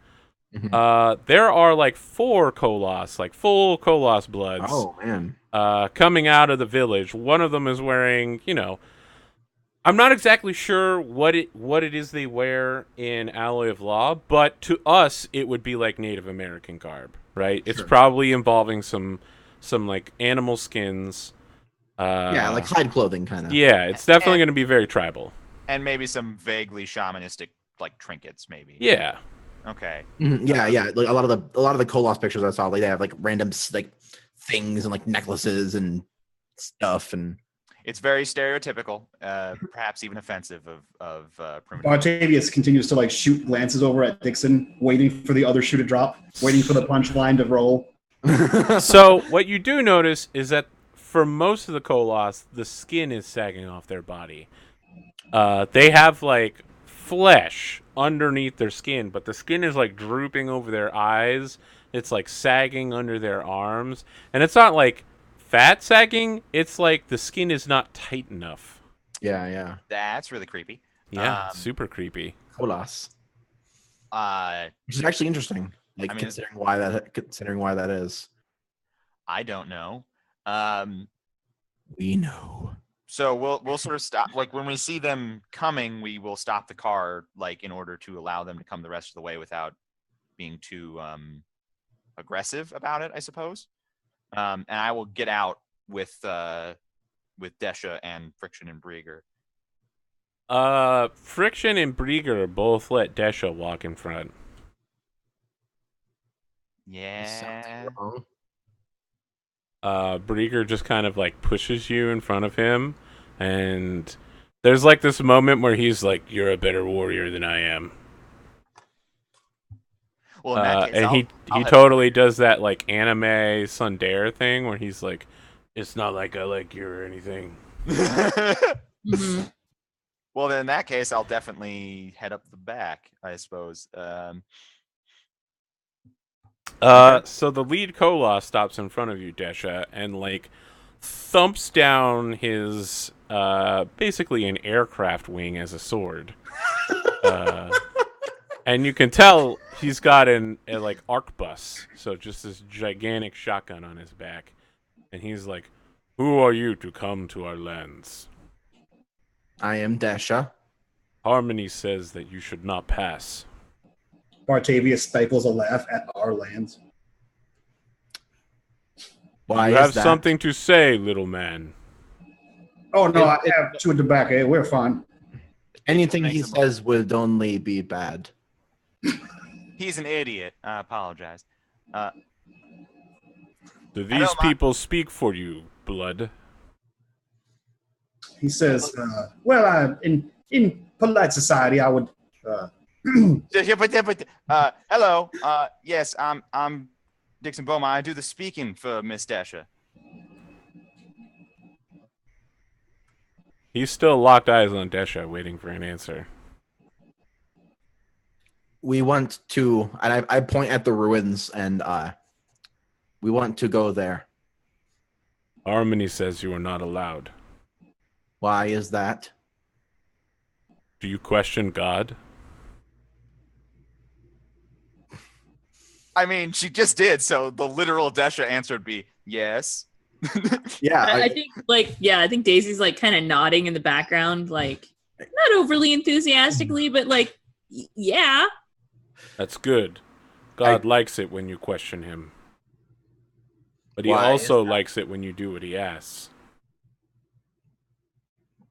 Mm-hmm. There are like 4 Koloss, like full Koloss bloods. Oh, man. Coming out of the village. One of them is wearing, I'm not exactly sure what it is they wear in Alloy of Law, but to us it would be like Native American garb, right? Sure. It's probably involving some like animal skins. Yeah, like hide clothing kind of. Yeah, it's definitely going to be very tribal. And maybe some vaguely shamanistic like trinkets, maybe. Yeah. Okay. Mm-hmm. Yeah. Like a lot of the Koloss pictures I saw, like they have like random like things and like necklaces and stuff, and it's very stereotypical, perhaps even offensive of primitive. Octavius continues to like shoot glances over at Dixon, waiting for the other shoe to drop, waiting for the punchline to roll. So what you do notice is that for most of the Koloss, the skin is sagging off their body. They have like flesh underneath their skin, but the skin is like drooping over their eyes. It's like sagging under their arms, and it's not like fat sagging. It's like the skin is not tight enough. Yeah. That's really creepy. Yeah, super creepy. Koloss. Which is actually interesting. Like, considering why that is. I don't know. We know. So we'll sort of stop. Like when we see them coming, we will stop the car, like in order to allow them to come the rest of the way without being too aggressive about it, I suppose. And I will get out with Desha and Friction and Brieger. Friction and Brieger both let Desha walk in front. Yeah. Brieger just kind of like pushes you in front of him, and there's like this moment where he's like, "You're a better warrior than I am." Well, in that case, and he totally does that like anime Sundare thing where he's like, "It's not like I like you or anything." Mm-hmm. Well, then in that case, I'll definitely head up the back, I suppose. So the lead Koloss stops in front of you, Desha, and like thumps down his basically an aircraft wing as a sword. And you can tell he's got a like arquebus, so just this gigantic shotgun on his back. And he's like, "Who are you to come to our lands?" I am Desha. Harmony says that you should not pass. Bartavius stifles a laugh at our lands. Why you is have that? something to say, little man. Oh no, I have two at the back. Hey, we're fine. Anything he says would only be bad. He's an idiot. I apologize. Do these people speak for you, blood? He says, well, in polite society, I would... Hello. Yes, I'm Dixon Bowman. I do the speaking for Miss Desha. He's still locked eyes on Desha, waiting for an answer. We want to, and I point at the ruins, and we want to go there. Harmony says you are not allowed. Why is that? Do you question God? I mean, she just did, so the literal Desha answer would be yes. Yeah, I think I think Daisy's like kind of nodding in the background, like not overly enthusiastically, but like yeah. That's good. God likes it when you question him. But he Why also likes it when you do what he asks.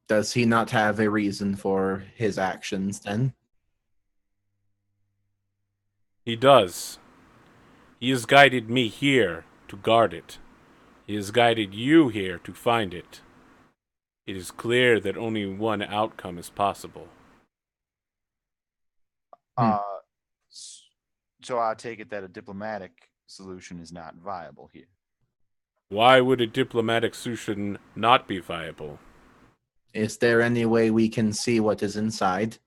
Does he not have a reason for his actions then? He does. He has guided me here to guard it. He has guided you here to find it. It is clear that only one outcome is possible. So I take it that a diplomatic solution is not viable here. Why would a diplomatic solution not be viable? Is there any way we can see what is inside?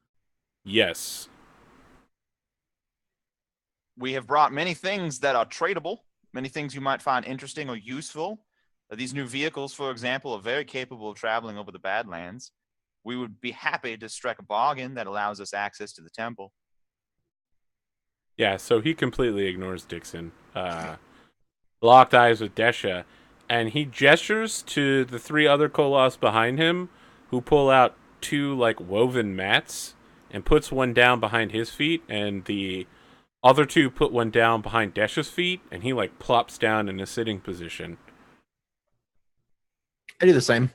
Yes. We have brought many things that are tradable, many things you might find interesting or useful. These new vehicles, for example, are very capable of traveling over the Badlands. We would be happy to strike a bargain that allows us access to the temple. Yeah, so he completely ignores Dixon. Locked eyes with Desha, and he gestures to the three other Koloths behind him, who pull out two, like, woven mats, and puts one down behind his feet, and the other two put one down behind Desha's feet, and he, like, plops down in a sitting position. I do the same.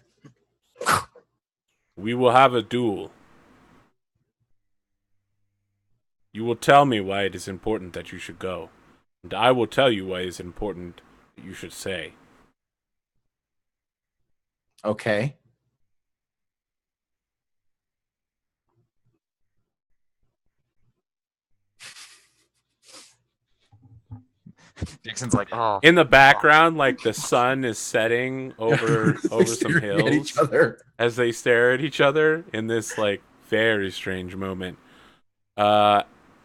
We will have a duel. You will tell me why it is important that you should go, and I will tell you why it is important that you should say. Okay. Dixon's like, oh. In the background, like the sun is setting over some Staring at each hills other. as they stare at each other in this like very strange moment.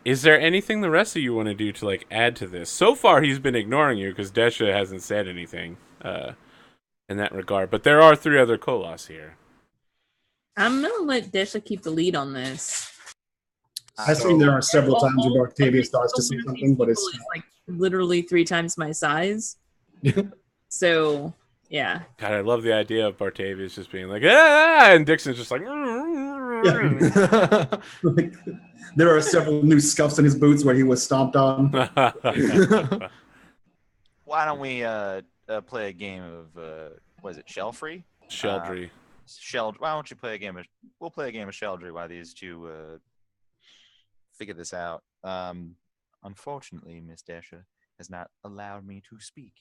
Is there anything the rest of you want to do to like add to this? So far, he's been ignoring you because Desha hasn't said anything in that regard. But there are three other Koloths here. I'm gonna let Desha keep the lead on this. I think there are several times where Octavia starts to say something, but it's like literally 3 times my size. So yeah. God, I love the idea of Bartavius just being like, ah, and Dixon's just like, yeah. Like, there are several new scuffs in his boots where he was stomped on. Why don't we play a game of what is it, SciFri? Sheldry. Why don't you play a game of? We'll play a game of Sheldry while these two figure this out. Unfortunately, Miss Desha has not allowed me to speak.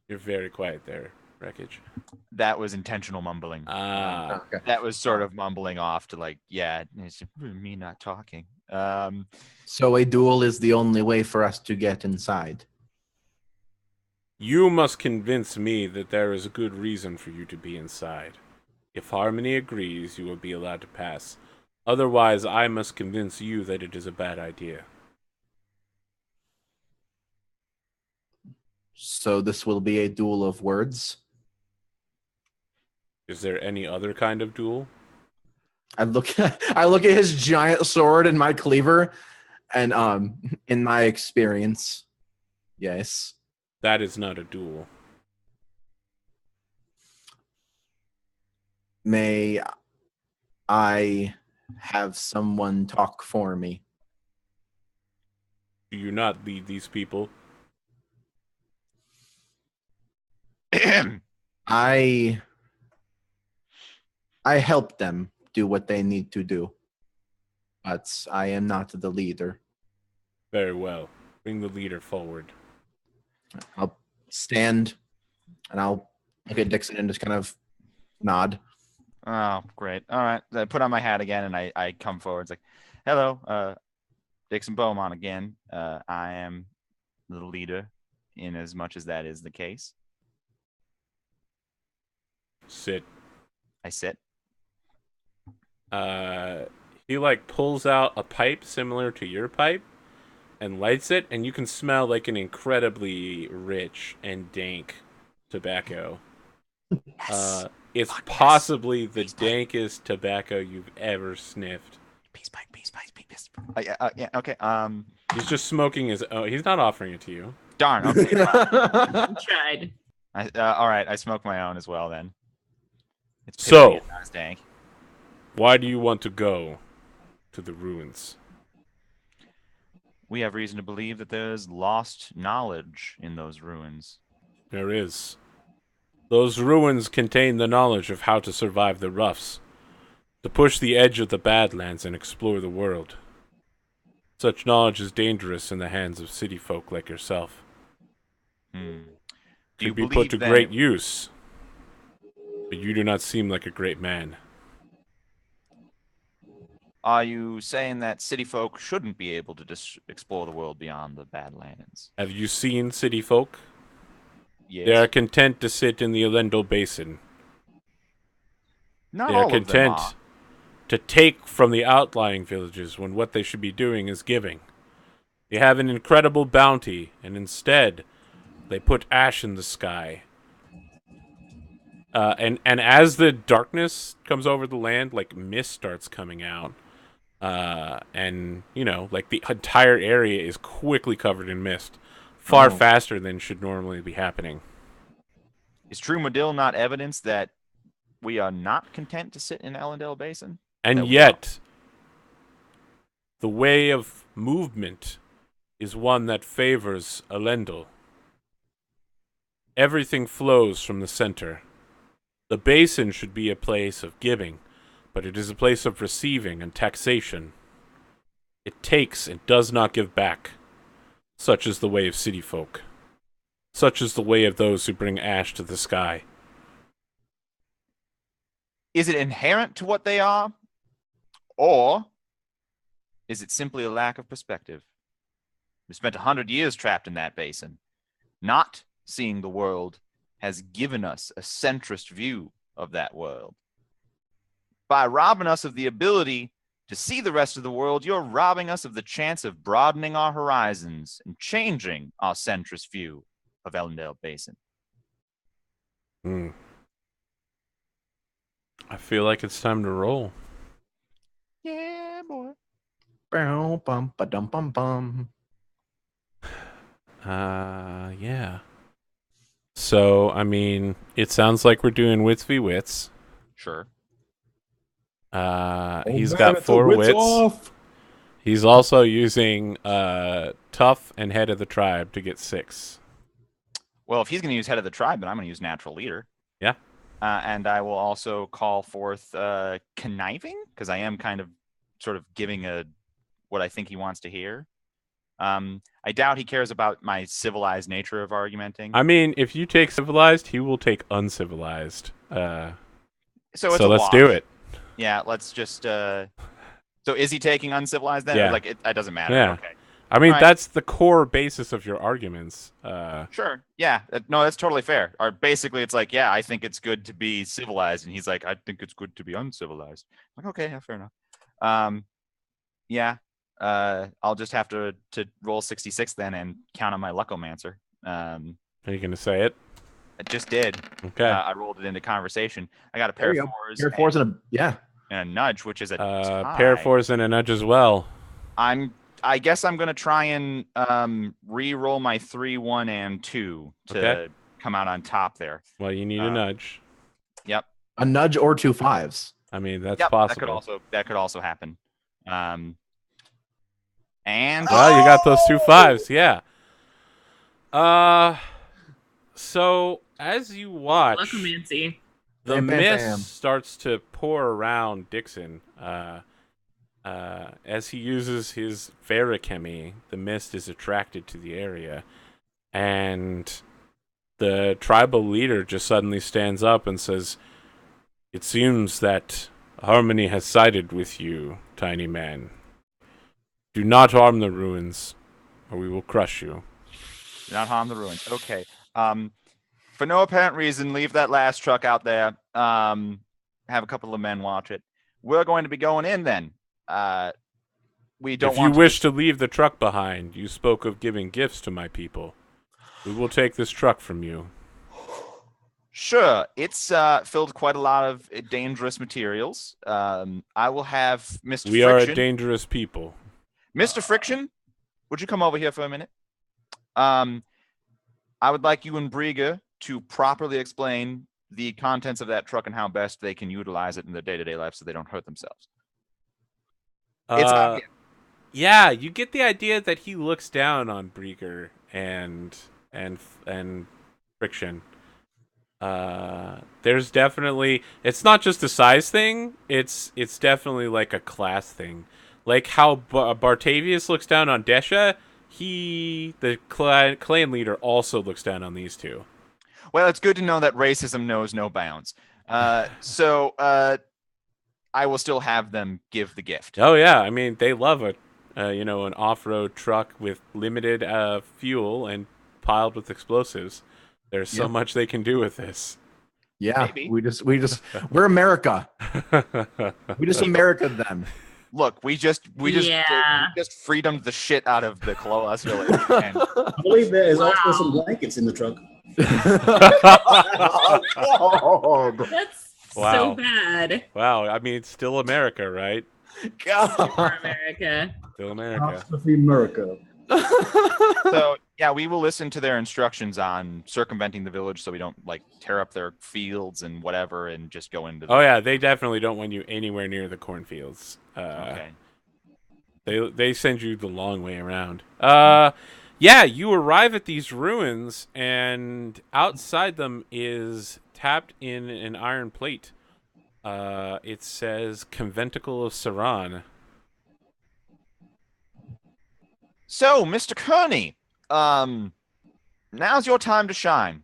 You're very quiet there, Wreckage. That was intentional mumbling. Okay. That was sort of mumbling off to like, yeah, it's me not talking. So a duel is the only way for us to get inside. You must convince me that there is a good reason for you to be inside. If Harmony agrees, you will be allowed to pass. Otherwise, I must convince you that it is a bad idea. So this will be a duel of words. Is there any other kind of duel? I look at his giant sword and my cleaver, and in my experience, yes. That is not a duel. May I have someone talk for me? Do you not lead these people? I help them do what they need to do, but I am not the leader. Very well. Bring the leader forward. I'll stand, and I'll look at Dixon and just kind of nod. Oh, great. All right. I put on my hat again, and I come forward. It's like, hello, Dixon Beaumont again. I am the leader, in as much as that is the case. Sit. I sit. he like pulls out a pipe similar to your pipe and lights it, and you can smell like an incredibly rich and dank tobacco. Yes. It's Fuck yes. possibly the Peace pipe. dankest tobacco you've ever sniffed. Peace pipe. Yeah. Okay. He's just smoking his own. He's not offering it to you. Darn. Okay. Tried. All right. I smoke my own as well then. It's So- pithy and not as dank. Why do you want to go to the ruins? We have reason to believe that there's lost knowledge in those ruins. There is. Those ruins contain the knowledge of how to survive the roughs, to push the edge of the Badlands and explore the world. Such knowledge is dangerous in the hands of city folk like yourself. Do Could you be believe put to then- great use, but you do not seem like a great man. Are you saying that city folk shouldn't be able to explore the world beyond the Badlands? Have you seen city folk? Yes. They are content to sit in the Elendil Basin. Not They are all of them content are. to take from the outlying villages when what they should be doing is giving. They have an incredible bounty, and instead, they put ash in the sky. And as the darkness comes over the land, like mist starts coming out. And, you know, like the entire area is quickly covered in mist. Far faster than should normally be happening. Is True Modil not evidence that we are not content to sit in Elendil Basin? And That we yet, the way of movement is one that favors Elendil. Everything flows from the center. The basin should be a place of giving, but it is a place of receiving and taxation. It takes and does not give back. Such is the way of city folk. Such is the way of those who bring ash to the sky. Is it inherent to what they are? Or is it simply a lack of perspective? We spent 100 years trapped in that basin. Not seeing the world has given us a centrist view of that world. By robbing us of the ability to see the rest of the world, you're robbing us of the chance of broadening our horizons and changing our centrist view of Elendil Basin. I feel like it's time to roll. Yeah, boy. Bow, bum, ba-dum, bum, bum. Yeah. So, I mean, it sounds like we're doing wits v wits. Sure. He's got 4 wits. He's also using tough and head of the tribe to get 6. Well, if he's going to use head of the tribe, then I'm going to use natural leader. Yeah. And I will also call forth conniving, because I am kind of sort of giving what I think he wants to hear. I doubt he cares about my civilized nature of argumenting. I mean, if you take civilized, he will take uncivilized. So let's do it. Yeah, let's just. So is he taking uncivilized then? Yeah. Or, like it doesn't matter. Yeah. Okay. I mean, All right. that's the core basis of your arguments. Sure. Yeah. No, that's totally fair. Or basically, it's like, yeah, I think it's good to be civilized, and he's like, I think it's good to be uncivilized. I'm like, okay, yeah, fair enough. Yeah. I'll just have to roll 66 then and count on my Luckomancer. Are you going to say it? I just did. Okay. I rolled it into conversation. I got a pair of There you go. fours. Pair of fours and and a nudge, which is a tie. Pair of 4s and a nudge as well. I guess I'm gonna try and re-roll my 3, 1, and 2 to come out on top there. Well, you need a nudge. Yep. a nudge or 2 5s. I mean, that's Yep. possible. That could also happen. And Well, you got those 2 5s, yeah. So as you watch, Lucomancy. the Bam, bam, mist bam. starts to pour around Dixon. As he uses his Varrochemy, the mist is attracted to the area, and the tribal leader just suddenly stands up and says, "It seems that Harmony has sided with you, tiny man. Do not harm the ruins, or we will crush you." do not harm the ruins. Okay. For no apparent reason, leave that last truck out there. Have a couple of men watch it. we're going to be going in then. We don't If want you wish to leave the truck behind, you spoke of giving gifts to my people. We will take this truck from you. Sure, it's filled with quite a lot of dangerous materials. I will have Mr. We Friction. are a dangerous people. Mr. Friction, would you come over here for a minute? I would like you and Briga to properly explain the contents of that truck and how best they can utilize it in their day-to-day life so they don't hurt themselves. It's obvious. Yeah, you get the idea that he looks down on Brieger and Friction. There's definitely, it's not just a size thing, it's definitely like a class thing. Like how Bartavius looks down on Desha, the clan leader, also looks down on these two. Well, it's good to know that racism knows no bounds. So I will still have them give the gift. Oh yeah, I mean they love an off-road truck with limited fuel and piled with explosives. There's so much they can do with this. Yeah, Maybe. we're America. We just America them. Look, we just freedomed the shit out of the Koloas village. And I believe there is also some blankets in the truck. That's so bad. Wow, I mean, it's still America, right? For America. Still America. Apostrophe America. so, yeah, we will listen to their instructions on circumventing the village so we don't, like, tear up their fields and whatever and just go into the... Oh, yeah, they definitely don't want you anywhere near the cornfields. Okay. They send you the long way around. Yeah, you arrive at these ruins, and outside them is tapped in an iron plate. It says Conventicle of Sauron. So, Mr. Kearney, now's your time to shine.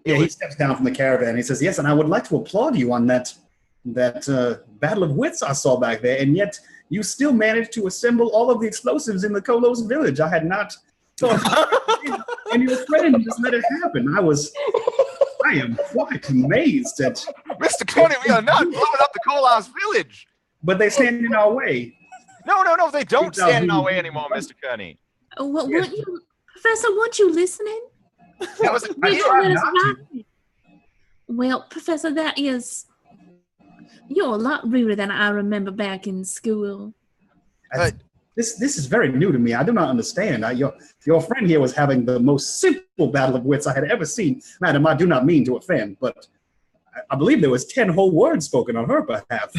He steps down from the caravan. He says, "Yes, and I would like to applaud you on that battle of wits I saw back there, and yet you still managed to assemble all of the explosives in the Kolos village. I had not thought, and your friend just let it happen. I am quite amazed at Mr. Kearney, we are not blowing up the Kolos village. But they stand in our way. No, they don't stand in our way anymore, Mr. Kearney. Professor, weren't you listening? That was Well, Professor, you're a lot ruder than I remember back in school. This is very new to me. I do not understand. Your friend here was having the most simple battle of wits I had ever seen. Madam, I do not mean to offend, but I believe there was 10 whole words spoken on her behalf.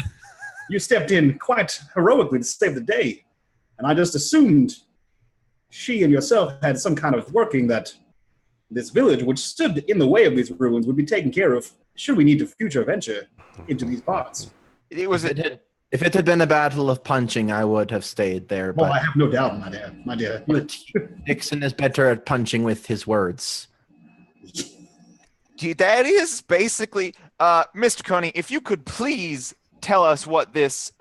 You stepped in quite heroically to save the day, and I just assumed she and yourself had some kind of working that this village, which stood in the way of these ruins, would be taken care of should we need to future venture into these parts. If it had been a battle of punching, I would have stayed there. Well, But I have no doubt, my dear. Nixon is better at punching with his words. That is basically, Mr. Kearney, if you could please tell us what this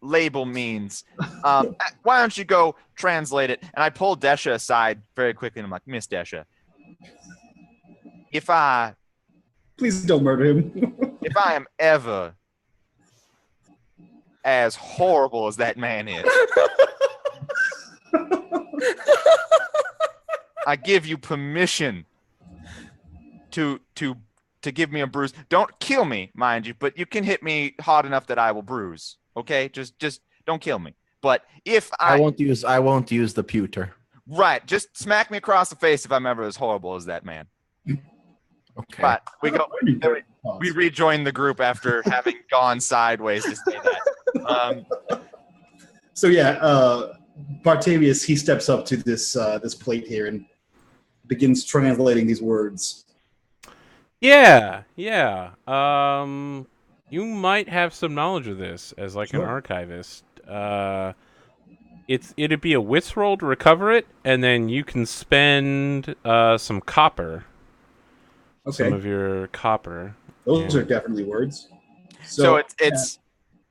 label means. Why don't you go translate it? And I pull Desha aside very quickly, and I'm like, Miss Desha, Please don't murder him. if I am ever as horrible as that man is, I give you permission to give me a bruise. Don't kill me, mind you, but you can hit me hard enough that I will bruise. Okay, just don't kill me. But if I won't use the pewter. Right, just smack me across the face if I'm ever as horrible as that man. Okay. But we rejoin the group after having gone sideways to say that. So yeah, Bartavius, he steps up to this plate here and begins translating these words. Yeah. You might have some knowledge of this as like an archivist. It'd be a wits roll to recover it, and then you can spend some copper. Okay. Some of your copper. Those are definitely words. So it's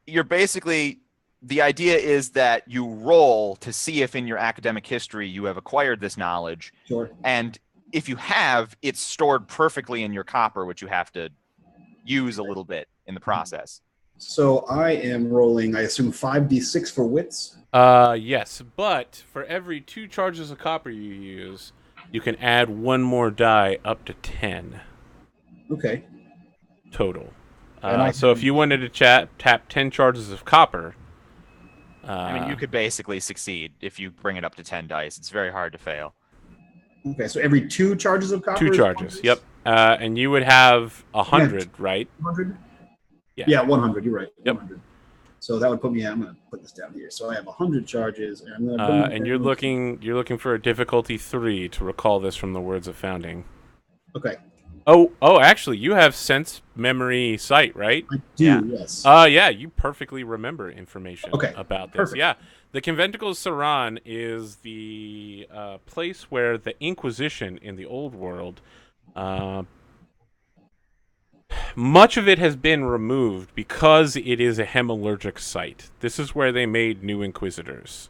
you're basically, the idea is that you roll to see if in your academic history you have acquired this knowledge. Sure. And if you have, it's stored perfectly in your copper, which you have to use a little bit in the process. So I am rolling, I assume, 5d6 for wits. Yes, but for every 2 charges of copper you use, you can add 1 more die up to 10 Okay. total. And So if you wanted to tap 10 charges of copper, I mean, you could basically succeed if you bring it up to 10 dice. It's very hard to fail. Okay, so every 2 charges of copper. 2 charges. Yep. And you would have 100, right? 100. Yeah. Yeah, 100. You're right. Yep. 100. So that would put me. I'm going to put this down here. So I have 100 charges, and I'm going to. Bring And you're looking for a difficulty 3 to recall this from the words of founding. Okay. Oh, actually, you have sense, memory, sight, right? I do. Yes. Yeah, you perfectly remember information about this. Perfect. Yeah, the Conventicle of Sauron is the place where the Inquisition in the old world. Much of it has been removed because it is a hemalurgic site. This is where they made new Inquisitors.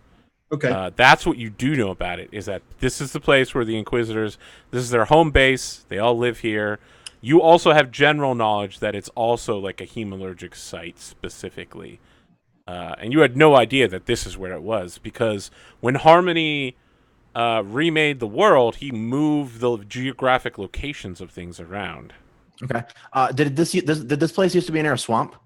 Okay. That's what you do know about it, is that this is the place where the Inquisitors, this is their home base, they all live here. You also have general knowledge that it's also like a hemalurgic site specifically. And you had no idea that this is where it was, because when Harmony remade the world, he moved the geographic locations of things around. Okay. Did this place used to be near a swamp?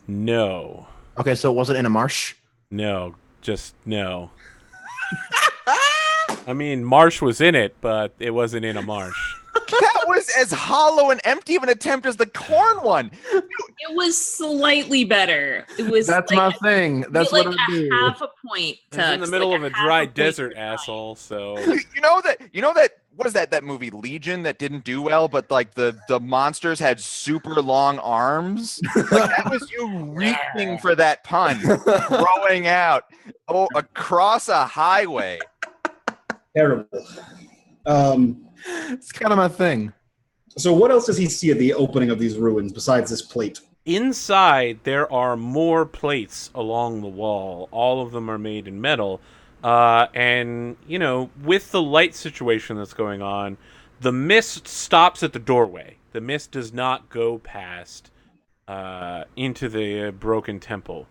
No. Okay, so was it in a marsh? No. Just no. I mean, marsh was in it, but it wasn't in a marsh. That was as hollow and empty of an attempt as the corn one. It was slightly better. It was. That's like, my thing. That's like what I do. half a point. It's in the middle of a dry desert, asshole. So You know that what is that movie Legion that didn't do well, but like the monsters had super long arms? Like that was you reaching for that pun, throwing out across a highway. Terrible. It's kind of my thing. So what else does he see at the opening of these ruins besides this plate? inside, there are more plates along the wall. All of them are made in metal. And, you know, with the light situation that's going on, the mist stops at the doorway. The mist does not go past into the broken temple.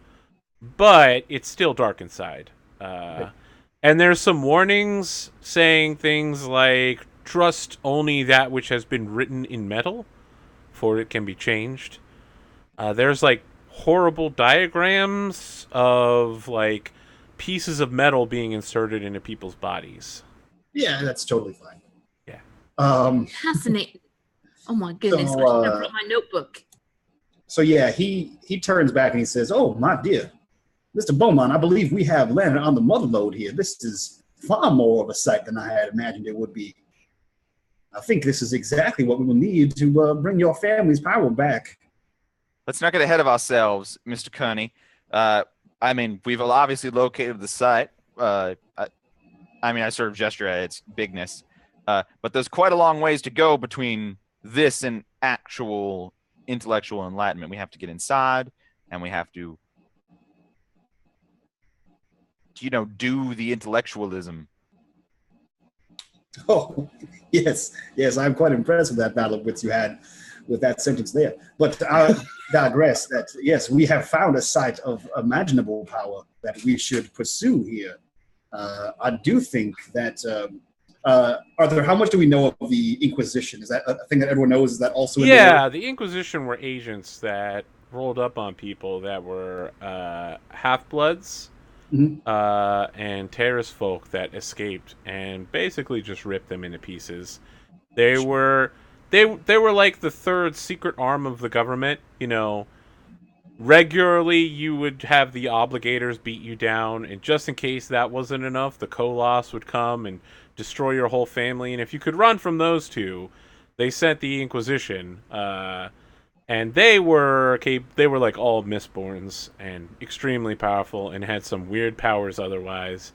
But it's still dark inside. And there's some warnings saying things like, trust only that which has been written in metal, for it can be changed. There's, like, horrible diagrams of, like, pieces of metal being inserted into people's bodies. Yeah, that's totally fine. Yeah. Fascinating. Oh my goodness! So, I should have brought my notebook. So yeah, he turns back and he says, "Oh my dear, Mr. Beaumont, I believe we have landed on the mother lode here. This is far more of a sight than I had imagined it would be. I think this is exactly what we will need to bring your family's power back." Let's not get ahead of ourselves, Mr. Kearney. I mean, we've obviously located the site. I sort of gesture at its bigness. But there's quite a long ways to go between this and actual intellectual enlightenment. We have to get inside, and we have to, do the intellectualism. Oh, yes, I'm quite impressed with that battle of wits you had with that sentence there. But I digress that, yes, we have found a site of imaginable power that we should pursue here. I do think that, Arthur, how much do we know of the Inquisition? Is that a thing that everyone knows? Is that also in Yeah, the Inquisition were agents that rolled up on people that were half-bloods and terrorist folk that escaped and basically just ripped them into pieces. They were like the third secret arm of the government. You know, regularly you would have the obligators beat you down, and just in case that wasn't enough, the Koloss would come and destroy your whole family. And if you could run from those two, they sent the Inquisition, and they were like all Mistborns and extremely powerful and had some weird powers otherwise.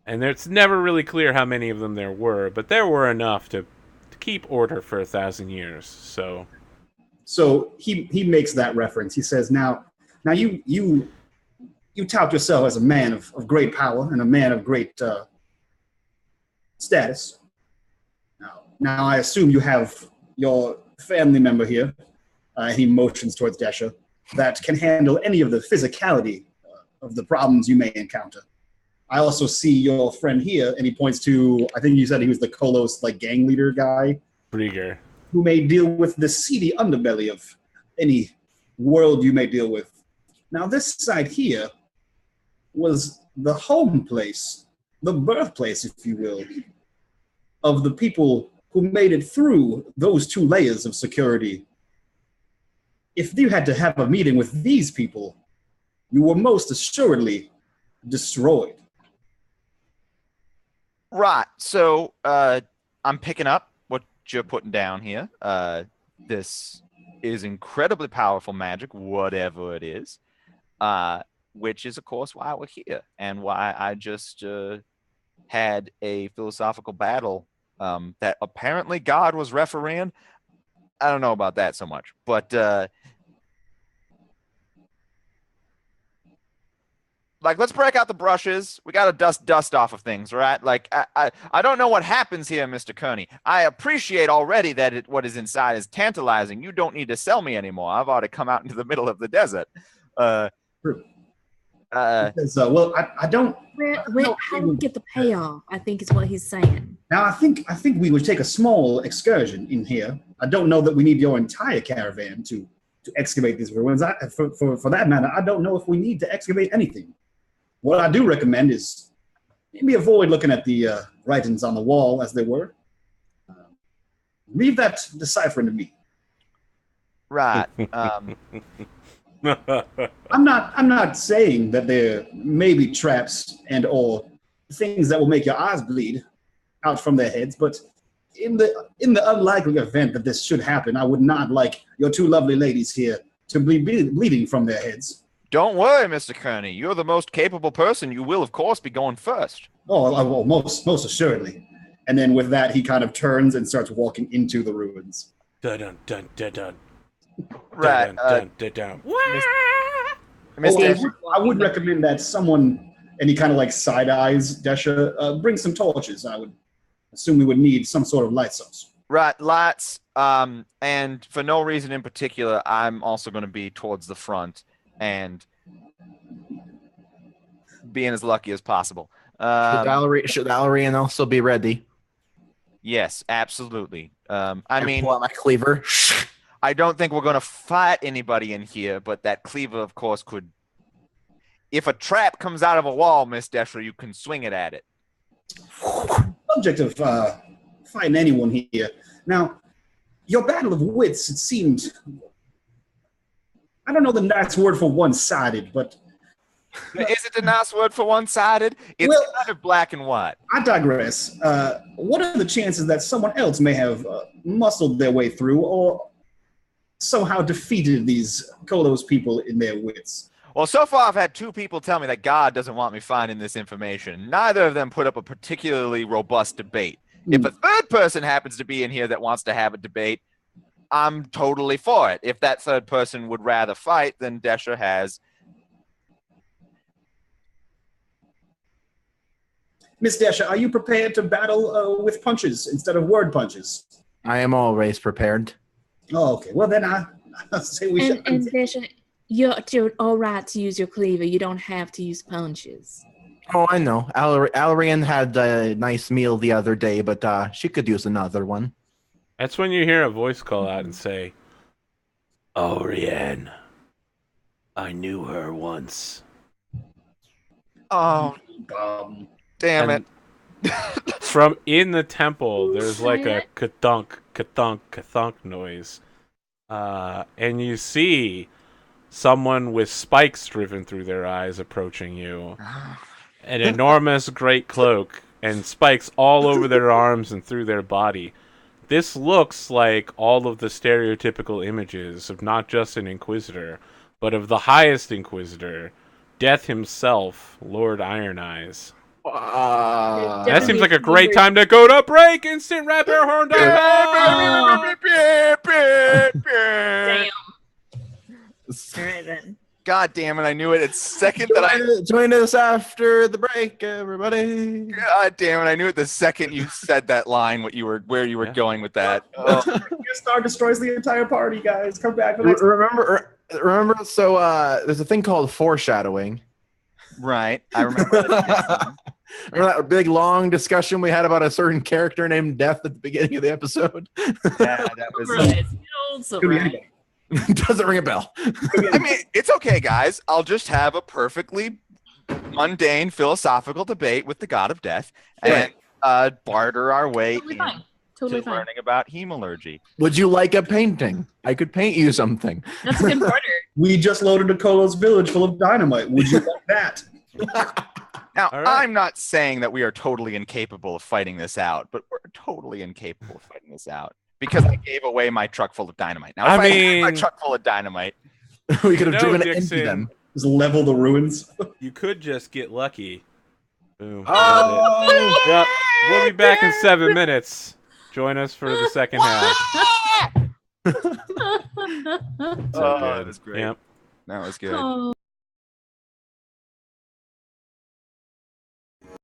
And it's never really clear how many of them there were, but there were enough to keep order for 1,000 years. So he makes that reference. He says, now you tout yourself as a man of great power and a man of great status. Now I assume you have your family member here. He motions towards Desha. that can handle any of the physicality of the problems you may encounter. I also see your friend here, and he points to, I think you said he was the Kolos gang leader guy. Brieger. Who may deal with the seedy underbelly of any world you may deal with. Now, this side here was the home place, the birthplace, if you will, of the people who made it through those 2 layers of security. If you had to have a meeting with these people, you were most assuredly destroyed. Right. So I'm picking up what you're putting down here. This is incredibly powerful magic, whatever it is, which is, of course, why we're here and why I just had a philosophical battle that apparently God was refereeing. I don't know about that so much, but let's break out the brushes. We got to dust off of things, right? I don't know what happens here, Mr. Kearney. I appreciate already that what is inside is tantalizing. You don't need to sell me anymore. I've already come out into the middle of the desert. True. Well, I don't. How do we get the payoff? I think is what he's saying. Now, I think we would take a small excursion in here. I don't know that we need your entire caravan to excavate these ruins. For that matter, I don't know if we need to excavate anything. What I do recommend is maybe avoid looking at the writings on the wall as they were. Leave that deciphering to me. Right. I'm not saying that there may be traps and or things that will make your eyes bleed out from their heads, but in the unlikely event that this should happen, I would not like your 2 lovely ladies here to be bleeding from their heads. Don't worry, Mr. Kearney. You're the most capable person. You will, of course, be going first. Oh, most assuredly. And then with that, he kind of turns and starts walking into the ruins. Dun dun dun dun. Right. Dun dun dun. I would recommend that someone, and he kind of side eyes Desha, bring some torches. I would assume we would need some sort of light source. Right, lights. And for no reason in particular, I'm also going to be towards the front and being as lucky as possible. Should Valerian also be ready? Yes, absolutely. I mean, pull out my cleaver. I don't think we're going to fight anybody in here, but that cleaver, of course, could. If a trap comes out of a wall, Miss Desher, you can swing it at it. Subject of fighting anyone here. Now, your battle of wits, it seemed. I don't know the nice word for one-sided, but... Is it a nice word for one-sided? It's kind of black and white. I digress. What are the chances that someone else may have muscled their way through or somehow defeated these Kolos people in their wits? Well, so far I've had 2 people tell me that God doesn't want me finding this information. Neither of them put up a particularly robust debate. If a third person happens to be in here that wants to have a debate, I'm totally for it. If that third person would rather fight, then Desher has. Miss Desha, are you prepared to battle with punches instead of word punches? I am always prepared. Oh, okay. Well, then I say we should. And Desha, you're all right to use your cleaver. You don't have to use punches. Oh, I know. Alarian had a nice meal the other day, but she could use another one. That's when you hear a voice call out and say, Orianne, I knew her once. Oh, damn it. From in the temple, there's like a ka-thunk, ka-thunk, ka-thunk noise. And you see someone with spikes driven through their eyes approaching you. An enormous great cloak and spikes all over their arms and through their body. This looks like all of the stereotypical images of not just an Inquisitor, but of the highest Inquisitor, Death himself, Lord Iron Eyes. That seems like a great time to go to break. Instant rap air horn. Damn. All right, then. God damn it, I knew it. It's second that I... Join us after the break, everybody. God damn it, I knew it the second you said that line, where you were going with that. Your star destroys the entire party, guys. Come back for next. Remember, remember, so there's a thing called foreshadowing. Right. I remember that. Remember that big long discussion we had about a certain character named Death at the beginning of the episode? Yeah, that was. Right. Old Silver. Doesn't ring a bell. I mean, it's okay, guys. I'll just have a perfectly mundane philosophical debate with the god of death and barter our way Totally fine. Totally to fine. learning about hemalurgy. Would you like a painting? I could paint you something. That's a good barter. We just loaded a Kolo's village full of dynamite. Would you like that? Now, All right. I'm not saying that we are totally incapable of fighting this out, but we're totally incapable of fighting this out because I gave away my truck full of dynamite. Now, if I had my truck full of dynamite, We could have driven it Dixon, into them. Just level the ruins. You could just get lucky. Boom. Oh! Yep. We'll be back in 7 minutes. Join us for the second half. So Oh, good. that was great. Yep. that was good. Oh.